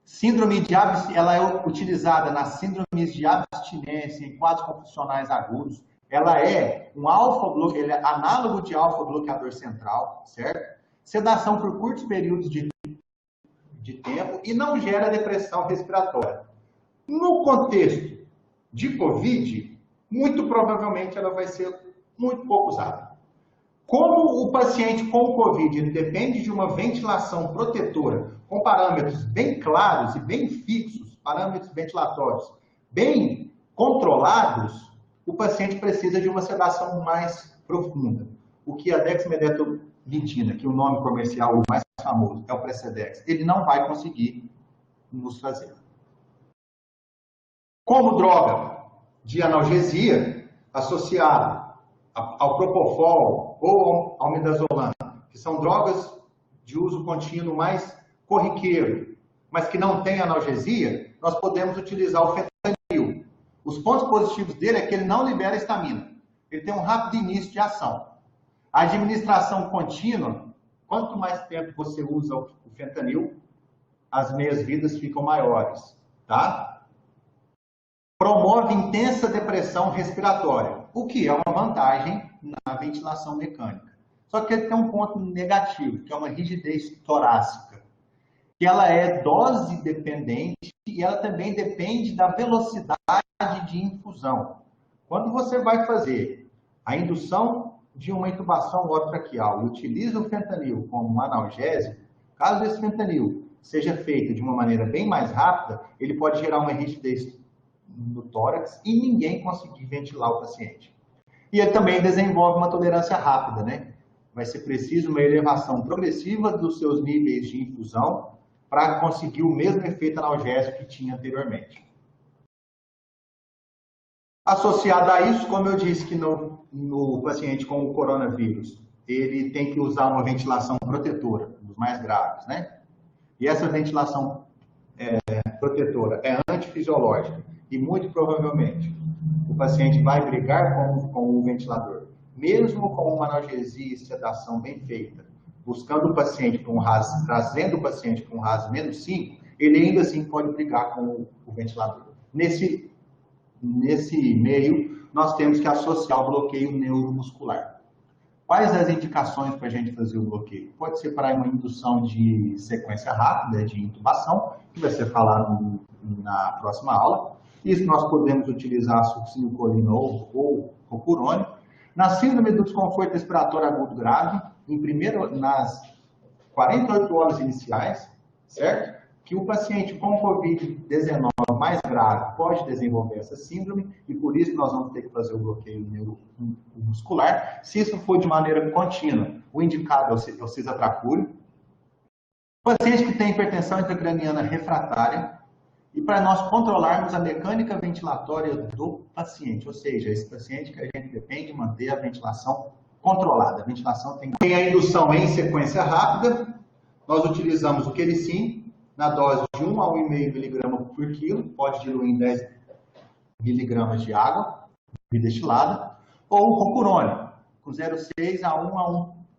Síndrome de abstinência, ela é utilizada nas síndromes de abstinência, em quadros compulsionais agudos. Ela é ele é análogo de alfa-bloqueador central, certo? Sedação por curtos períodos de tempo e não gera depressão respiratória. No contexto de COVID, muito provavelmente ela vai ser muito pouco usada. Como o paciente com COVID ele depende de uma ventilação protetora com parâmetros bem claros e bem fixos, parâmetros ventilatórios bem controlados, o paciente precisa de uma sedação mais profunda. O que a dexmedetomidina, que é o nome comercial mais famoso é o Precedex, ele não vai conseguir nos fazer. Como droga de analgesia associada ao Propofol ou ao midazolam, que são drogas de uso contínuo mais corriqueiro, mas que não tem analgesia, nós podemos utilizar o fentanil. Os pontos positivos dele é que ele não libera histamina. Ele tem um rápido início de ação. A administração contínua, quanto mais tempo você usa o fentanil, as meias-vidas ficam maiores, tá? Promove intensa depressão respiratória, o que é uma vantagem na ventilação mecânica. Só que ele tem um ponto negativo, que é uma rigidez torácica, que ela é dose dependente e ela também depende da velocidade de infusão. Quando você vai fazer a indução de uma intubação orotraqueal e utiliza o fentanil como um analgésico, caso esse fentanil seja feito de uma maneira bem mais rápida, ele pode gerar uma rigidez no tórax e ninguém conseguir ventilar o paciente. E ele também desenvolve uma tolerância rápida, né? Vai ser preciso uma elevação progressiva dos seus níveis de infusão para conseguir o mesmo efeito analgésico que tinha anteriormente. Associado a isso, como eu disse que no paciente com o coronavírus, ele tem que usar uma ventilação protetora, dos mais graves, né? E essa ventilação protetora é antifisiológica e muito provavelmente o paciente vai brigar com o ventilador, mesmo com uma analgesia e sedação bem feita, buscando o paciente para trazendo o paciente para um RAS menos 5, ele ainda assim pode brigar com o ventilador. Nesse meio, nós temos que associar o bloqueio neuromuscular. Quais as indicações para a gente fazer o bloqueio? Pode ser para uma indução de sequência rápida de intubação, que vai ser falado na próxima aula. Isso nós podemos utilizar succinilcolina ou ropurônio. Na síndrome do desconforto respiratório agudo grave, nas 48 horas iniciais, certo? que o paciente com Covid-19 mais grave pode desenvolver essa síndrome e por isso nós vamos ter que fazer o bloqueio neuromuscular. Se isso for de maneira contínua, o indicado é o cisatracúrio. Paciente que tem hipertensão intracraniana refratária e para nós controlarmos a mecânica ventilatória do paciente, ou seja, esse paciente que a gente depende de manter a ventilação controlada. A ventilação tem a indução em sequência rápida. Nós utilizamos o quericin na dose de 1 a 1,5 mg por quilo, pode diluir em 10 mg de água destilada, ou o rocurônio, com 0,6 a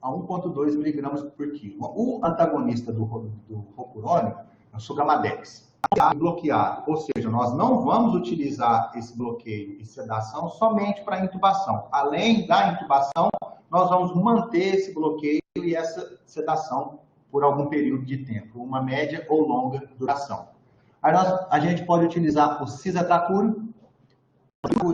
1,2 mg por quilo. O antagonista do rocurônio é o Sugamadex. Bloqueado, ou seja, nós não vamos utilizar esse bloqueio e sedação somente para intubação. Além da intubação, nós vamos manter esse bloqueio e essa sedação por algum período de tempo, uma média ou longa duração. Aí a gente pode utilizar o cisatracúrio.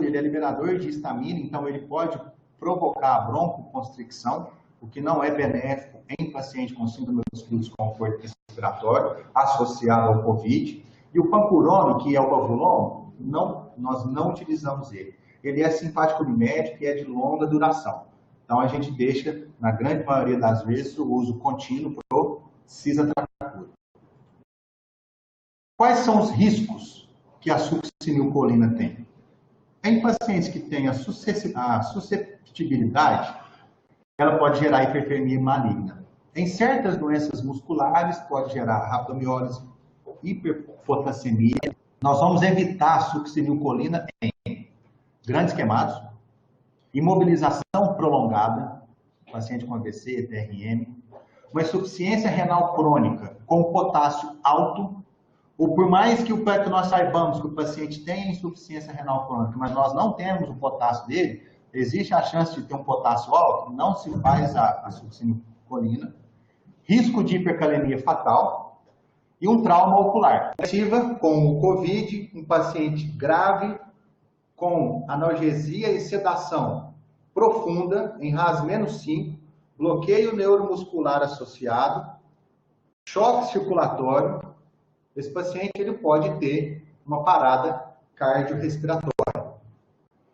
Ele é liberador de histamina, então ele pode provocar broncoconstricção, o que não é benéfico em paciente com síndrome dos fluidos de conforto respiratório, associado ao COVID. E o pancurônio, que é o bavulon, nós não utilizamos ele. Ele é simpático mimético e é de longa duração. Então a gente deixa, na grande maioria das vezes, o uso contínuo para o cisatracúrio. Quais são os riscos que a succinilcolina tem? Em pacientes que têm a susceptibilidade, ela pode gerar hipertermia maligna. Em certas doenças musculares, pode gerar rabdomiólise, hiperpotassemia. Nós vamos evitar a succinilcolina em grandes queimados, imobilização prolongada, paciente com AVC, TRM, uma insuficiência renal crônica com potássio alto, ou por mais que nós saibamos que o paciente tem insuficiência renal crônica, mas nós não temos o potássio dele, existe a chance de ter um potássio alto, não se faz a succinilcolina, risco de hipercalemia fatal e um trauma ocular. Com o COVID, um paciente grave com analgesia e sedação profunda, em RAS-5, bloqueio neuromuscular associado, choque circulatório, esse paciente ele pode ter uma parada cardiorrespiratória.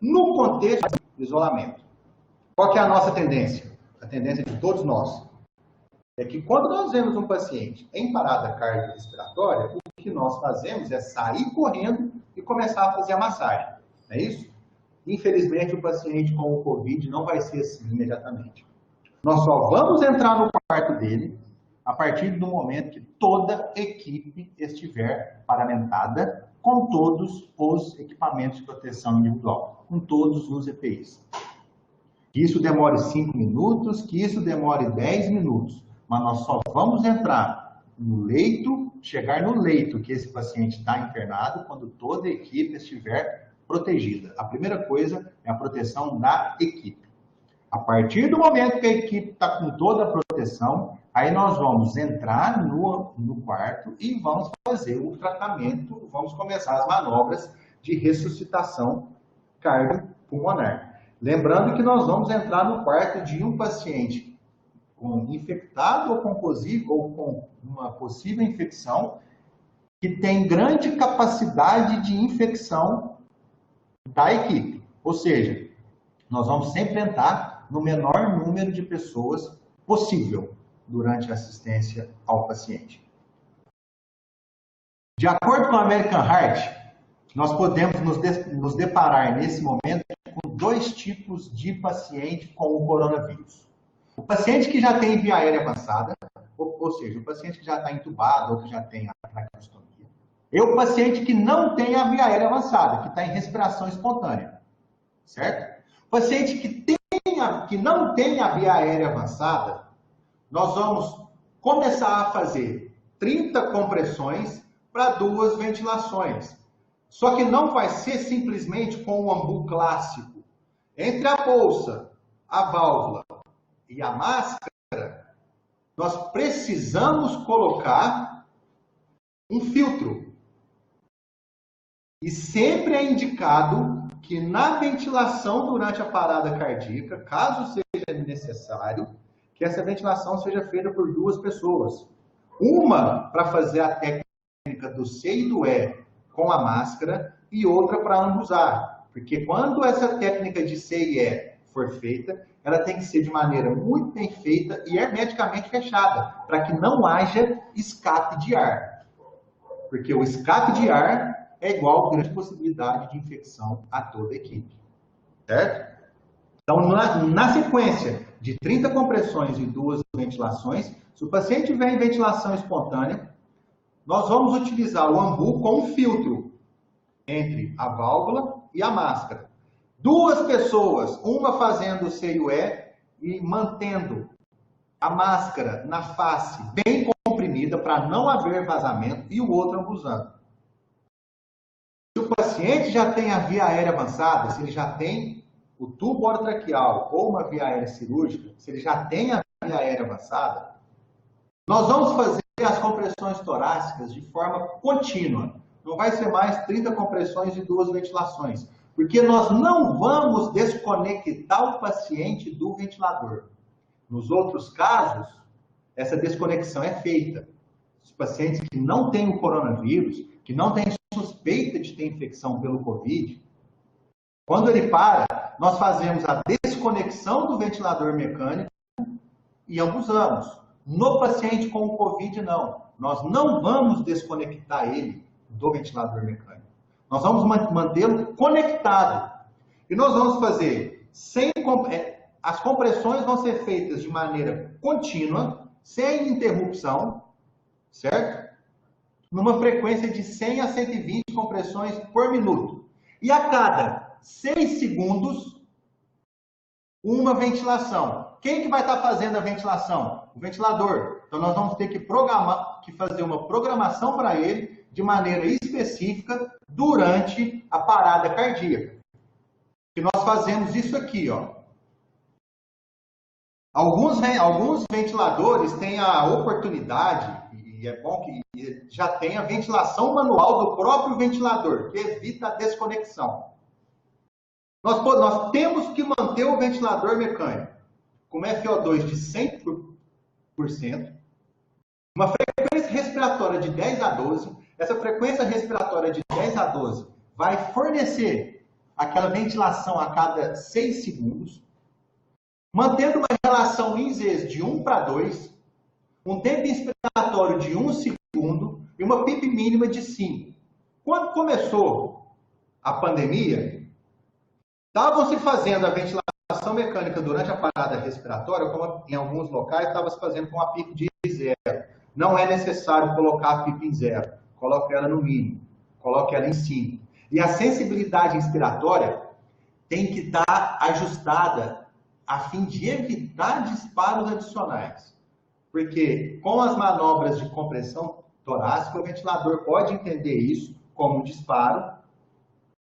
No contexto do isolamento, qual que é a nossa tendência? A tendência de todos nós é que quando nós vemos um paciente em parada cardiorrespiratória, o que nós fazemos é sair correndo e começar a fazer a massagem. É isso? Infelizmente, o paciente com o COVID não vai ser assim imediatamente. Nós só vamos entrar no quarto dele a partir do momento que toda a equipe estiver paramentada com todos os equipamentos de proteção individual, com todos os EPIs. Que isso demore 5 minutos, que isso demore 10 minutos, mas nós só vamos entrar no leito, chegar no leito que esse paciente está internado quando toda a equipe estiver protegida. A primeira coisa é a proteção da equipe. A partir do momento que a equipe está com toda a proteção, aí nós vamos entrar no quarto e vamos fazer o tratamento, vamos começar as manobras de ressuscitação cardiopulmonar. Lembrando que nós vamos entrar no quarto de um paciente infectado ou com uma possível infecção que tem grande capacidade de infecção da equipe. Ou seja, nós vamos sempre entrar no menor número de pessoas possível durante a assistência ao paciente. De acordo com a American Heart, nós podemos nos deparar nesse momento com 2 tipos de paciente com o coronavírus. O paciente que já tem via aérea avançada, ou seja, o paciente que já está entubado ou que já tem a traqueostomia. E o paciente que não tem a via aérea avançada, que está em respiração espontânea, certo? O paciente que não tem a via aérea avançada, nós vamos começar a fazer 30 compressões para 2 ventilações. Só que não vai ser simplesmente com o ambu clássico. Entre a bolsa, a válvula e a máscara, nós precisamos colocar um filtro. E sempre é indicado que na ventilação durante a parada cardíaca, caso seja necessário, que essa ventilação seja feita por 2 pessoas. Uma para fazer a técnica técnica do C e do E com a máscara e outra para ambos usar. Porque quando essa técnica de C e E for feita, ela tem que ser de maneira muito bem feita e hermeticamente fechada, para que não haja escape de ar. Porque o escape de ar é igual a grande possibilidade de infecção a toda a equipe. Certo? Então, na sequência de 30 compressões e 2 ventilações, se o paciente tiver em ventilação espontânea, nós vamos utilizar o ambu com um filtro entre a válvula e a máscara. 2 pessoas, uma fazendo o C e o E e mantendo a máscara na face bem comprimida para não haver vazamento e o outro ambusando. Se o paciente já tem a via aérea avançada, se ele já tem o tubo orotraqueal ou uma via aérea cirúrgica, se ele já tem a via aérea avançada, nós vamos fazer as compressões torácicas de forma contínua. Não vai ser mais 30 compressões e 2 ventilações, porque nós não vamos desconectar o paciente do ventilador. Nos outros casos, essa desconexão é feita. Os pacientes que não têm o coronavírus, que não têm suspeita de ter infecção pelo Covid, quando ele para, nós fazemos a desconexão do ventilador mecânico e ambusamos. No paciente com o Covid, não. Nós não vamos desconectar ele do ventilador mecânico. Nós vamos mantê-lo conectado. E nós vamos fazer as compressões vão ser feitas de maneira contínua, sem interrupção, certo? Numa frequência de 100 a 120 compressões por minuto. E a cada 6 segundos, uma ventilação. Quem que vai estar fazendo a ventilação? O ventilador. Então nós vamos ter que fazer uma programação para ele de maneira específica durante a parada cardíaca. E nós fazemos isso aqui, ó. Alguns ventiladores têm a oportunidade, e é bom que já tenha a ventilação manual do próprio ventilador, que evita a desconexão. Nós temos que manter o ventilador mecânico com FO2 de 100%, uma frequência respiratória de 10 a 12. Essa frequência respiratória de 10 a 12 vai fornecer aquela ventilação a cada 6 segundos, mantendo uma relação INZES de 1:2, um tempo inspiratório de 1 segundo e uma PIP mínima de 5. Quando começou a pandemia, estavam se fazendo a ventilação mecânica durante a parada respiratória, como em alguns locais estava se fazendo com a PIP de 0. Não é necessário colocar a PIP em 0. Coloque ela no mínimo. Coloque ela em 5. E a sensibilidade inspiratória tem que estar ajustada a fim de evitar disparos adicionais. Porque com as manobras de compressão torácica, o ventilador pode entender isso como um disparo,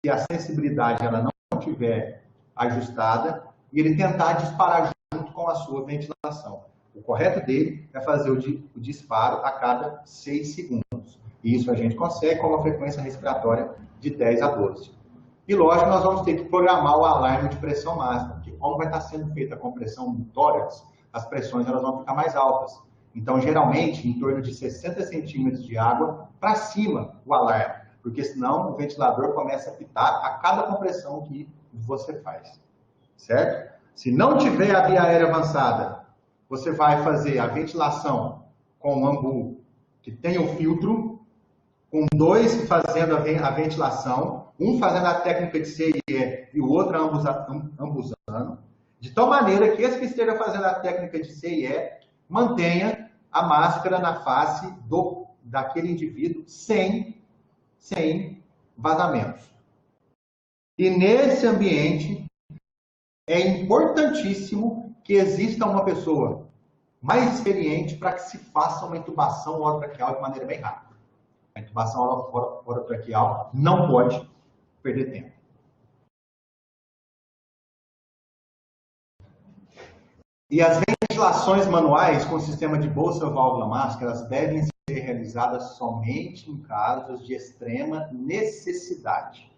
se a sensibilidade ela não estiver ajustada, e ele tentar disparar junto com a sua ventilação. O correto dele é fazer o disparo a cada 6 segundos. E isso a gente consegue com uma frequência respiratória de 10 a 12. E lógico, nós vamos ter que programar o alarme de pressão máxima, porque como vai estar sendo feita a compressão do tórax, as pressões elas vão ficar mais altas. Então, geralmente, em torno de 60 centímetros de água para cima o alarme, porque senão o ventilador começa a pitar a cada compressão que você faz. Certo? Se não tiver a via aérea avançada, você vai fazer a ventilação com o ambu, que tem o filtro, com 2 fazendo a ventilação, um fazendo a técnica de C e E e o outro ambusando, de tal maneira que esse que esteja fazendo a técnica de C e E mantenha a máscara na face daquele indivíduo sem vazamentos. E nesse ambiente é importantíssimo que exista uma pessoa mais experiente para que se faça uma intubação orotraqueal de maneira bem rápida. A intubação orotraqueal não pode perder tempo. E as ventilações manuais com sistema de bolsa válvula máscara, elas devem ser realizadas somente em casos de extrema necessidade.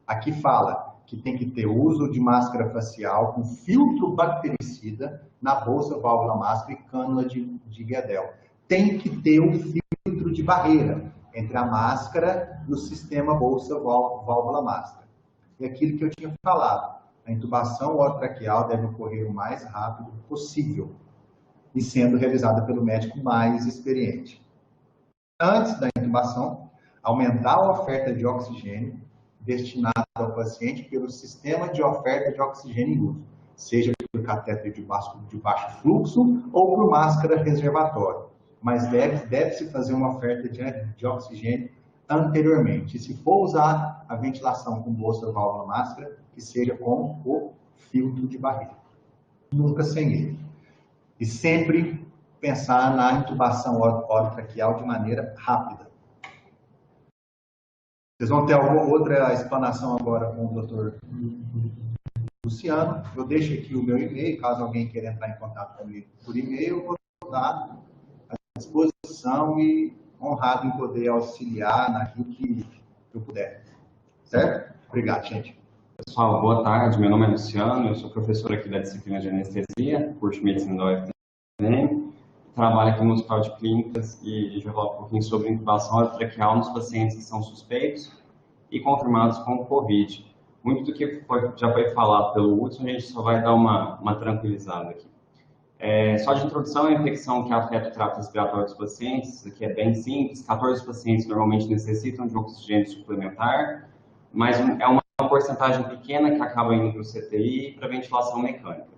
Aqui fala que tem que ter uso de máscara facial com filtro bactericida na bolsa válvula máscara e cânula de Guedel. Tem que ter um filtro de barreira. entre a máscara e o sistema bolsa-válvula-máscara. E aquilo que eu tinha falado, a intubação orotraqueal deve ocorrer o mais rápido possível e sendo realizada pelo médico mais experiente. Antes da intubação, aumentar a oferta de oxigênio destinada ao paciente pelo sistema de oferta de oxigênio em uso, seja por catéter de baixo fluxo ou por máscara reservatória. Mas deve-se fazer uma oferta de oxigênio anteriormente. E se for usar a ventilação com bolsa, válvula, máscara, que seja com o filtro de barriga. Nunca sem ele. E sempre pensar na intubação orotraqueal de maneira rápida. Vocês vão ter alguma outra explanação agora com o Dr. Luciano. Eu deixo aqui o meu e-mail, caso alguém queira entrar em contato comigo por e-mail, eu vou estar à disposição e honrado em poder auxiliar naquilo que eu puder. Certo? Obrigado, gente. Pessoal, boa tarde. Meu nome é Luciano, eu sou professor aqui da disciplina de anestesia, curso de medicina da UFM. Trabalho aqui no Hospital de Clínicas e já vou falar um pouquinho sobre intubação orotraqueal nos pacientes que são suspeitos e confirmados com o COVID. Muito do que já foi falado pelo Hudson, a gente só vai dar uma tranquilizada aqui. Só de introdução, a infecção que afeta o trato respiratório dos pacientes, isso aqui é bem simples. 14 pacientes normalmente necessitam de oxigênio suplementar, mas é uma porcentagem pequena que acaba indo para o CTI para ventilação mecânica.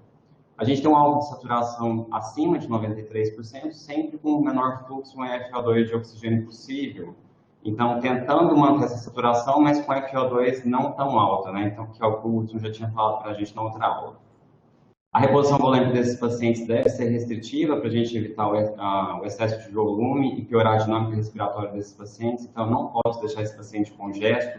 A gente tem um alvo de saturação acima de 93%, sempre com o menor fluxo em FiO2 de oxigênio possível. Então, tentando manter essa saturação, mas com FiO2 não tão alta, né? Então, que é o que o Hudson já tinha falado para a gente na outra aula. A reposição volêmica desses pacientes deve ser restritiva para a gente evitar o excesso de volume e piorar a dinâmica respiratória desses pacientes. Então, não posso deixar esse paciente congesto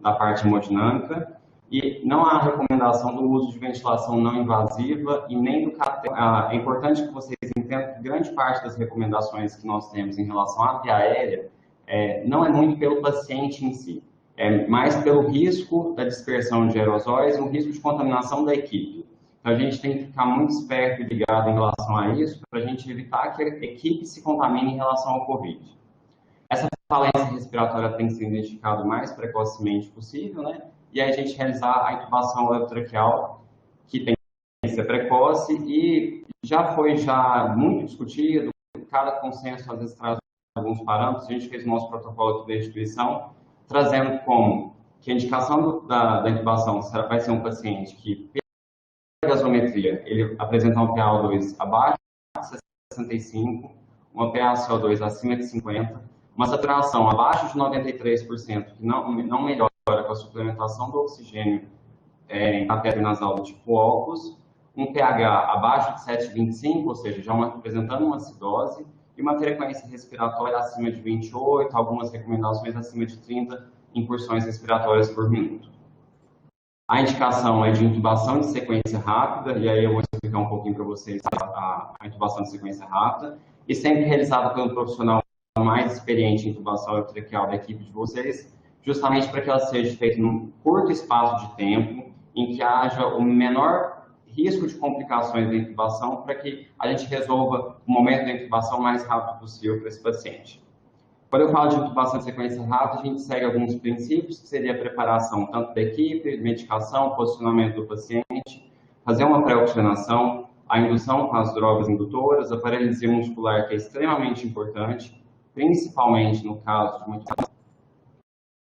da parte hemodinâmica. E não há recomendação do uso de ventilação não invasiva e nem do catéter. É importante que vocês entendam que grande parte das recomendações que nós temos em relação à via aérea não é muito pelo paciente em si, é mais pelo risco da dispersão de aerosóis e o risco de contaminação da equipe. Então, a gente tem que ficar muito esperto e ligado em relação a isso para a gente evitar que a equipe se contamine em relação ao COVID. Essa falência respiratória tem que ser identificada o mais precocemente possível, né? E aí a gente realizar a intubação orotraqueal, que tem que ser precoce e já foi muito discutido, cada consenso às vezes traz alguns parâmetros. A gente fez o nosso protocolo aqui da instituição, trazendo como que a indicação da intubação vai ser um paciente que, pela gasometria, ele apresenta um PaO2 abaixo de 65, uma PaCO2 acima de 50, uma saturação abaixo de 93%, que não melhora com a suplementação do oxigênio em catéter nasal do tipo óculos, um pH abaixo de 7,25, ou seja, já apresentando uma acidose, e uma frequência respiratória acima de 28, algumas recomendações acima de 30 incursões respiratórias por minuto. A indicação é de intubação de sequência rápida, e aí eu vou explicar um pouquinho para vocês a intubação de sequência rápida, e sempre realizada pelo profissional mais experiente em intubação orotraqueal da equipe de vocês, justamente para que ela seja feita num curto espaço de tempo, em que haja o menor risco de complicações da intubação, para que a gente resolva o momento da intubação o mais rápido possível para esse paciente. Quando eu falo de intubação de sequência rápida, a gente segue alguns princípios, que seria a preparação tanto da equipe, medicação, posicionamento do paciente, fazer uma pré-oxigenação, a indução com as drogas indutoras, a paralisia muscular, que é extremamente importante, principalmente no caso de uma intubação.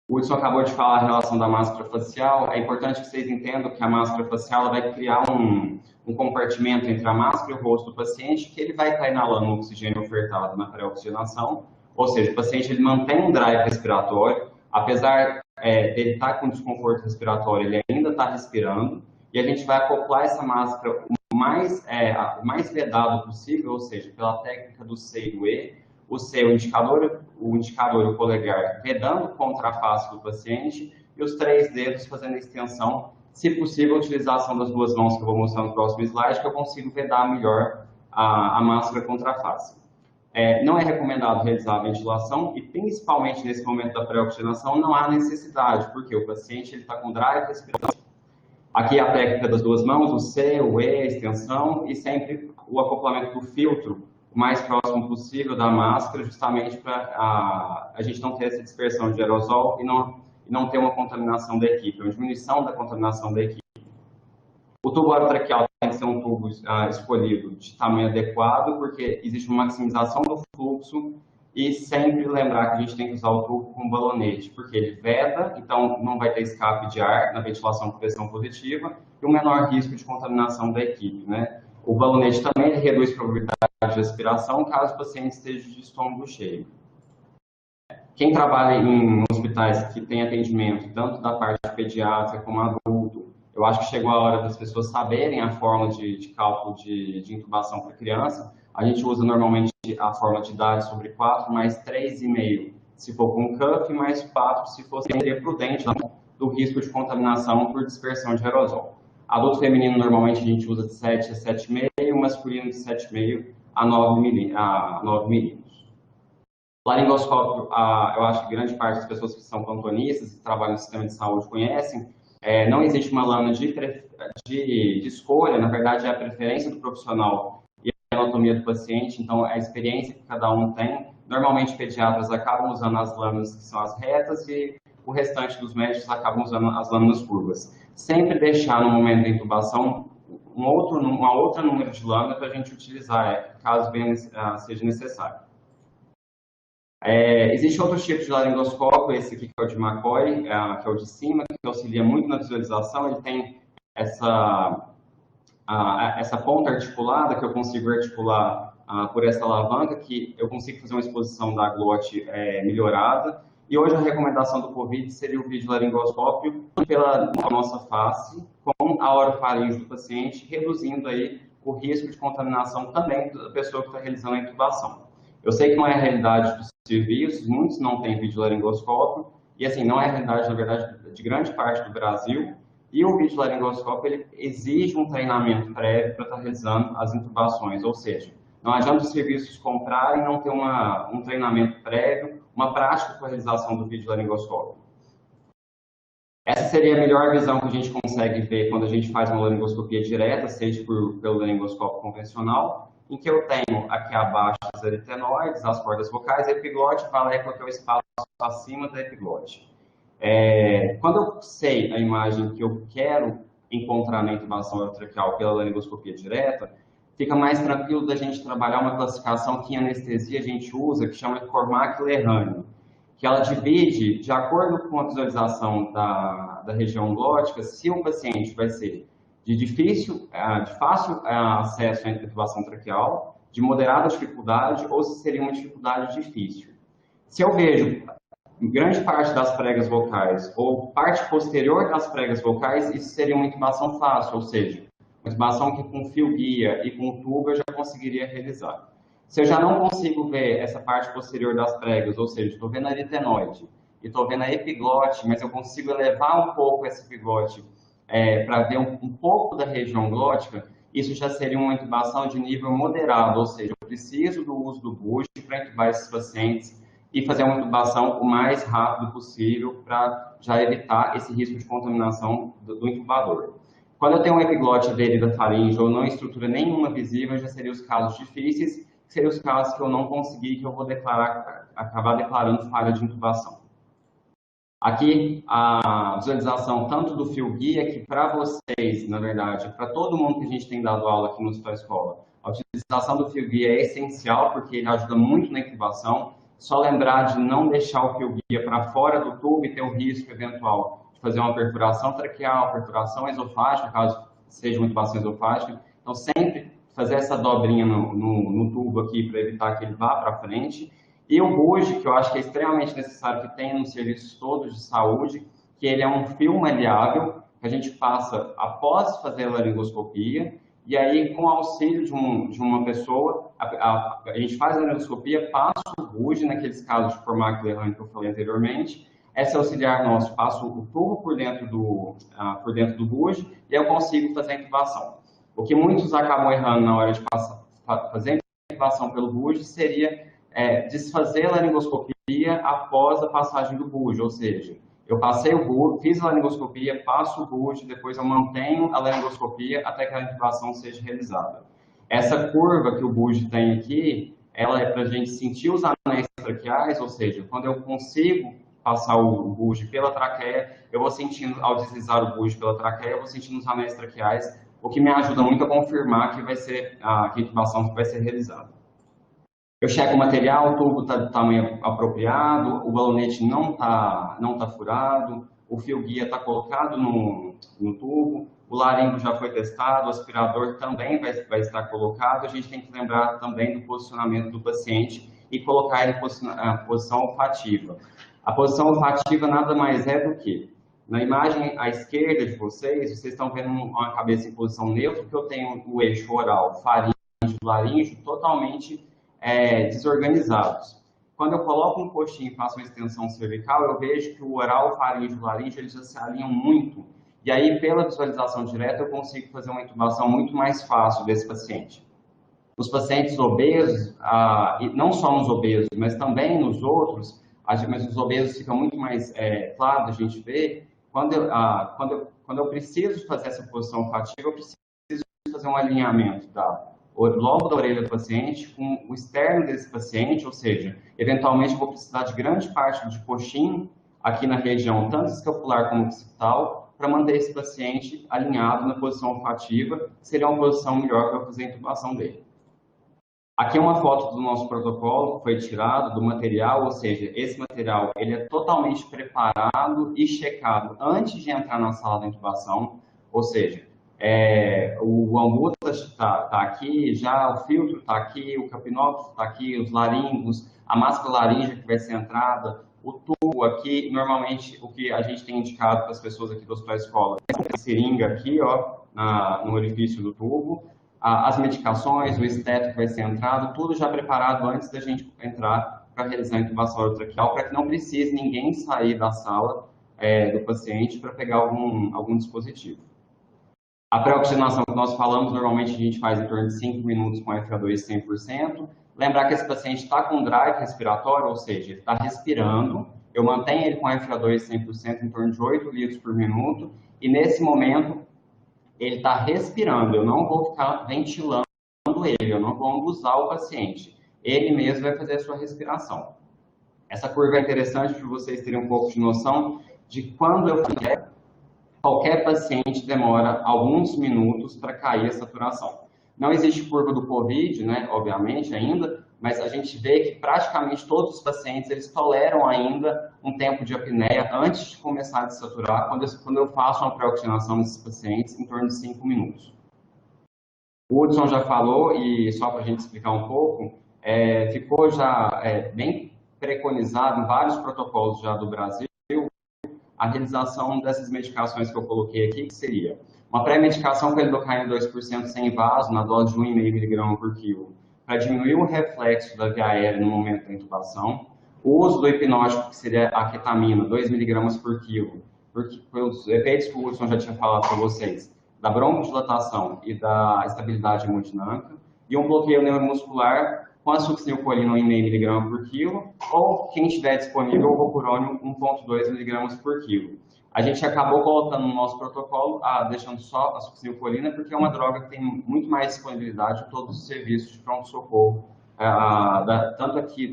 O Hudson acabou de falar a relação da máscara facial. É importante que vocês entendam que a máscara facial vai criar um compartimento entre a máscara e o rosto do paciente, que ele vai estar inalando o oxigênio ofertado na pré-oxigenação. Ou seja, o paciente ele mantém um drive respiratório, apesar dele estar com desconforto respiratório, ele ainda está respirando, e a gente vai acoplar essa máscara o mais vedado possível, ou seja, pela técnica do C e do E. O C, o indicador e o polegar vedando contra a face do paciente, e os 3 dedos fazendo a extensão, se possível, a utilização das 2 mãos que eu vou mostrar no próximo slide, que eu consigo vedar melhor a máscara contra a face. Não é recomendado realizar a ventilação e, principalmente nesse momento da pré-oxigenação, não há necessidade, porque o paciente está com drive respiratório. Aqui a técnica das 2 mãos, o C, o E, a extensão, e sempre o acoplamento do filtro o o mais próximo possível da máscara, justamente para a gente não ter essa dispersão de aerosol e não ter uma contaminação da equipe, uma diminuição da contaminação da equipe. O tubo orotraqueal tem que ser um tubo escolhido de tamanho adequado, porque existe uma maximização do fluxo, e sempre lembrar que a gente tem que usar o tubo com balonete, porque ele veda, então não vai ter escape de ar na ventilação com pressão positiva, e o menor risco de contaminação da equipe, né? O balonete também reduz a probabilidade de aspiração caso o paciente esteja de estômago cheio. Quem trabalha em hospitais que tem atendimento tanto da parte pediátrica como adulto, eu acho que chegou a hora das pessoas saberem a fórmula de cálculo de intubação para criança. A gente usa normalmente a fórmula de idade sobre 4 mais 3,5 se for com cuff, mais 4 se for seria prudente do risco de contaminação por dispersão de aerosol. Adulto feminino, normalmente, a gente usa de 7 a 7,5, masculino de 7,5 a 9 milímetros. Laringoscópio, eu acho que grande parte das pessoas que são plantonistas e trabalham no sistema de saúde conhecem. Não existe uma lâmina de escolha, na verdade, é a preferência do profissional e a anatomia do paciente, então a experiência que cada um tem. Normalmente, pediatras acabam usando as lâminas que são as retas e o restante dos médicos acabam usando as lâminas curvas. Sempre deixar no momento da intubação uma outra número de lâmina para a gente utilizar, caso seja necessário. Existe outros tipos de laringoscópio, esse aqui que é o de McCoy, que é o de cima, que auxilia muito na visualização. Ele tem essa ponta articulada que eu consigo articular por essa alavanca, que eu consigo fazer uma exposição da glote melhorada. E hoje a recomendação do COVID seria o videolaringoscópio pela nossa face com a orofaringe do paciente, reduzindo aí o risco de contaminação também da pessoa que está realizando a intubação. Eu sei que não é a realidade dos serviços, muitos não têm videolaringoscópio, e assim, não é a realidade, na verdade, de grande parte do Brasil, e o videolaringoscópio ele exige um treinamento prévio para estar realizando as intubações, ou seja, não adianta os serviços comprarem e não ter um treinamento prévio, uma prática para a realização do videolaringoscópio. Essa seria a melhor visão que a gente consegue ver quando a gente faz uma laringoscopia direta, seja pelo laringoscópio convencional, em que eu tenho aqui abaixo os aritenoides, as cordas vocais, a epiglote, a valécula, que é o espaço acima da epiglote. Quando eu sei a imagem que eu quero encontrar na intubação orotraqueal pela laringoscopia direta, fica mais tranquilo da gente trabalhar uma classificação que em anestesia a gente usa, que chama de Cormack-Lehane, que ela divide, de acordo com a visualização da região glótica, se o paciente vai ser de fácil acesso à intubação traqueal, de moderada dificuldade, ou se seria uma dificuldade difícil. Se eu vejo grande parte das pregas vocais ou parte posterior das pregas vocais, isso seria uma intubação fácil, ou seja, uma intubação que com fio guia e com tubo eu já conseguiria realizar. Se eu já não consigo ver essa parte posterior das pregas, ou seja, estou vendo a aritenoide e estou vendo a epiglote, mas eu consigo elevar um pouco essa epiglote para ver um pouco da região glótica, isso já seria uma intubação de nível moderado, ou seja, eu preciso do uso do buche para intubar esses pacientes e fazer uma intubação o mais rápido possível para já evitar esse risco de contaminação do intubador. Quando eu tenho uma epiglote aderida à faringe ou não estrutura nenhuma visível, já seriam os casos difíceis, que seriam os casos que eu não consegui, que eu vou acabar declarando falha de intubação. Aqui, a visualização tanto do fio guia, que para vocês, na verdade, para todo mundo que a gente tem dado aula aqui no Hospital Escola, a utilização do fio guia é essencial, porque ele ajuda muito na intubação. Só lembrar de não deixar o fio guia para fora do tubo e ter o risco eventual de fazer uma perfuração traqueal, perfuração esofágica, caso seja uma intubação esofágica. Então, sempre fazer essa dobrinha no tubo aqui para evitar que ele vá para frente. E o buge, que eu acho que é extremamente necessário que tenha nos serviços todos de saúde, que ele é um fio maleável, que a gente passa após fazer a laringoscopia, e aí, com o auxílio de uma pessoa, a gente faz a laringoscopia, passa o buge, naqueles casos de Cormack-Lehane que eu falei anteriormente. Esse auxiliar nosso passa o tubo por dentro do buge, e eu consigo fazer a intubação. O que muitos acabam errando na hora de fazer a intubação pelo buge seria desfazer a laringoscopia após a passagem do buge, ou seja, eu passei o buge, fiz a laringoscopia, passo o buge, depois eu mantenho a laringoscopia até que a intubação seja realizada. Essa curva que o Buge tem aqui, ela é para a gente sentir os anéis traqueais, ou seja, quando eu consigo passar o Buge pela traqueia, eu vou sentindo, ao deslizar o Buge pela traqueia, eu vou sentindo os anéis traqueais, o que me ajuda muito a confirmar que vai ser a intubação que vai ser realizada. Eu checo o material, o tubo está do tamanho apropriado, o balonete não tá furado, o fio guia está colocado no tubo, o laringo já foi testado, o aspirador também vai estar colocado. A gente tem que lembrar também do posicionamento do paciente e colocar ele em posição olfativa. A posição olfativa nada mais é do que, na imagem à esquerda de vocês estão vendo uma cabeça em posição neutra, que eu tenho o eixo oral, faríngeo, laríngeo totalmente desorganizados. Quando eu coloco um coxinho e faço uma extensão cervical, eu vejo que o oral, o faríngeo e o laríngeo, eles já se alinham muito. E aí, pela visualização direta, eu consigo fazer uma intubação muito mais fácil desse paciente. Os pacientes obesos, e não só nos obesos, mas também nos outros, mas os obesos fica muito mais claro da gente ver, quando eu preciso fazer essa posição olfativa, eu preciso fazer um alinhamento logo da orelha do paciente com o externo desse paciente, ou seja, eventualmente eu vou precisar de grande parte de coxim aqui na região, tanto escapular como occipital, para manter esse paciente alinhado na posição olfativa, que seria uma posição melhor para fazer a intubação dele. Aqui é uma foto do nosso protocolo, que foi tirado do material, ou seja, esse material ele é totalmente preparado e checado antes de entrar na sala de intubação, ou seja, o ambu está aqui, já o filtro está aqui, o capinófilo está aqui, os laríngos, a máscara laríngea que vai ser entrada, o tubo aqui, normalmente o que a gente tem indicado para as pessoas aqui do Hospital Escola é a seringa aqui, ó, no orifício do tubo, as medicações, o esteto que vai ser entrado, tudo já preparado antes da gente entrar para realizar a intubação orotraqueal, para que não precise ninguém sair da sala do paciente para pegar algum dispositivo. A pré-oxigenação que nós falamos, normalmente a gente faz em torno de 5 minutos com FA2 100%. Lembrar que esse paciente está com drive respiratório, ou seja, ele está respirando, eu mantenho ele com FA2 100% em torno de 8 litros por minuto, e nesse momento ele está respirando, eu não vou ficar ventilando ele, eu não vou ambusar o paciente, ele mesmo vai fazer a sua respiração. Essa curva é interessante para vocês terem um pouco de noção de quando eu fizer. Qualquer paciente demora alguns minutos para cair a saturação. Não existe curva do COVID, né, obviamente, ainda, mas a gente vê que praticamente todos os pacientes, eles toleram ainda um tempo de apneia antes de começar a desaturar, quando eu faço uma pré-oxigenação nesses pacientes, em torno de 5 minutos. O Hudson já falou, e só para a gente explicar um pouco, ficou já bem preconizado em vários protocolos já do Brasil, a realização dessas medicações que eu coloquei aqui, que seria uma pré-medicação com lidocaína 2% sem vaso, na dose de 1,5 mg por quilo, para diminuir o reflexo da via aérea no momento da intubação. O uso do hipnótico, que seria a ketamina, 2 mg por quilo, porque pelos efeitos que o Hudson já tinha falado para vocês, da broncodilatação e da estabilidade hemodinâmica, e um bloqueio neuromuscular com a succinilcolina 1,5 mg por quilo, ou quem tiver disponível, o rocurônio 1,2 mg por quilo. A gente acabou colocando no nosso protocolo, deixando só a succinilcolina, porque é uma droga que tem muito mais disponibilidade em todos os serviços de pronto-socorro,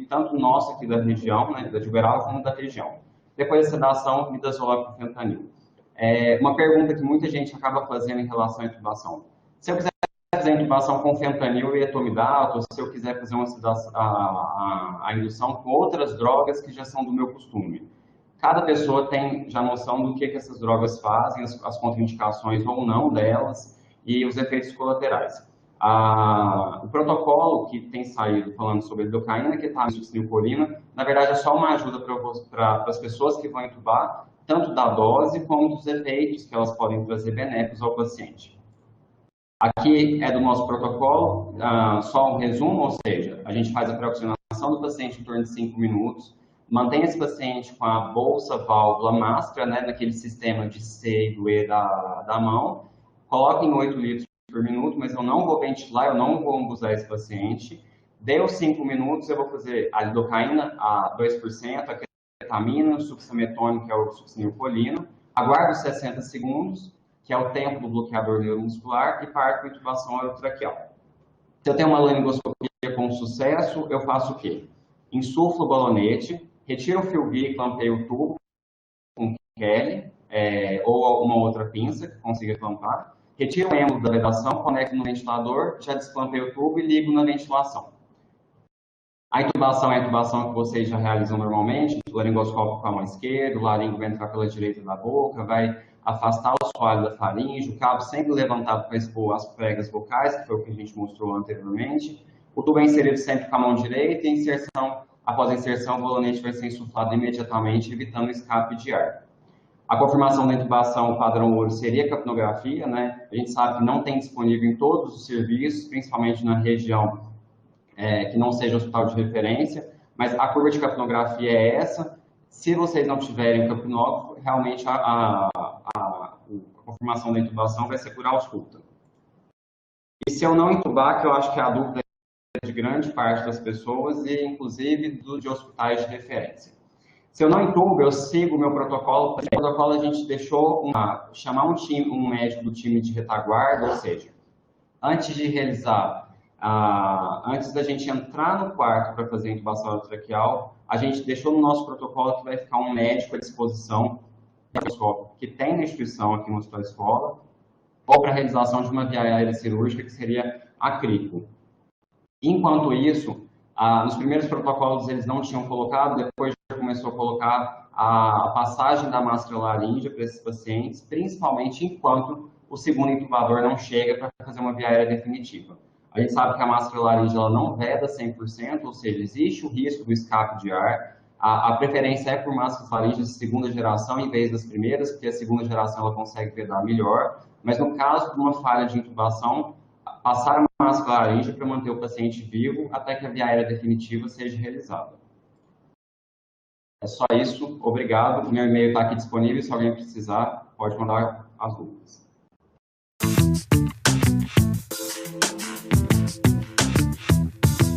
tanto nosso aqui da região, né, da de Uberaba, como da região. Depois da sedação, midazolam com fentanil. Uma pergunta que muita gente acaba fazendo em relação à intubação. Se eu quiser fazer a intubação com fentanil e etomidato, se eu quiser fazer a indução com outras drogas que já são do meu costume. Cada pessoa tem já noção do que essas drogas fazem, as contraindicações ou não delas e os efeitos colaterais. O protocolo que tem saído falando sobre a lidocaína, ketamina e succinilcolina, na verdade é só uma ajuda para as pessoas que vão intubar, tanto da dose como dos efeitos que elas podem trazer benéficos ao paciente. Aqui é do nosso protocolo, só um resumo, ou seja, a gente faz a pré-oxigenação do paciente em torno de 5 minutos, mantém esse paciente com a bolsa, válvula, máscara, né, naquele sistema de C e do E da mão, coloca em 8 litros por minuto, mas eu não vou ventilar, eu não vou ambusar esse paciente. Deu 5 minutos, eu vou fazer a lidocaína a 2%, a ketamina, o succinilmetônico, que é o succinilcolina, aguardo 60 segundos, que é o tempo do bloqueador neuromuscular, e parto com intubação orotraqueal. Se eu tenho uma laringoscopia com sucesso, eu faço o quê? Insuflo o balonete, retiro o fio guia, clampeio o tubo com Kelly, ou alguma outra pinça que consiga clampar, retiro o êmbolo da vedação, conecto no ventilador, já desclampeio o tubo e ligo na ventilação. A intubação é a intubação que vocês já realizam normalmente, o laringoscópio com a mão esquerda, o laringo vai entrar pela direita da boca, vai afastar o assoalho da faringe, o cabo sempre levantado para expor as pregas vocais, que foi o que a gente mostrou anteriormente. O tubo é inserido sempre com a mão direita e após a inserção, o balonete vai ser insuflado imediatamente, evitando o escape de ar. A confirmação da intubação, o padrão ouro, seria a capnografia, né? A gente sabe que não tem disponível em todos os serviços, principalmente na região que não seja hospital de referência, mas a curva de capnografia é essa. Se vocês não tiverem o capnógrafo, realmente a confirmação da intubação vai ser por ausculta. E se eu não intubar, que eu acho que é a dúvida de grande parte das pessoas e inclusive de hospitais de referência. Se eu não intubo, eu sigo o meu protocolo. No protocolo a gente deixou chamar um médico do time de retaguarda, ou seja, antes de realizar, antes da gente entrar no quarto para fazer a intubação orotraqueal, a gente deixou no nosso protocolo que vai ficar um médico à disposição que tem na instituição aqui no Hospital Escola, ou para a realização de uma via aérea cirúrgica, que seria a crico. Enquanto isso, nos primeiros protocolos eles não tinham colocado, depois já começou a colocar a passagem da máscara laríngea para esses pacientes, principalmente enquanto o segundo intubador não chega para fazer uma via aérea definitiva. A gente sabe que a máscara laríngea ela não veda 100%, ou seja, existe o risco do escape de ar. A preferência é por máscaras laríngeas de segunda geração em vez das primeiras, porque a segunda geração ela consegue vedar melhor, mas no caso de uma falha de intubação, passar a máscara laríngea para manter o paciente vivo até que a via aérea definitiva seja realizada. É só isso, obrigado. Meu e-mail está aqui disponível, se alguém precisar, pode mandar as dúvidas.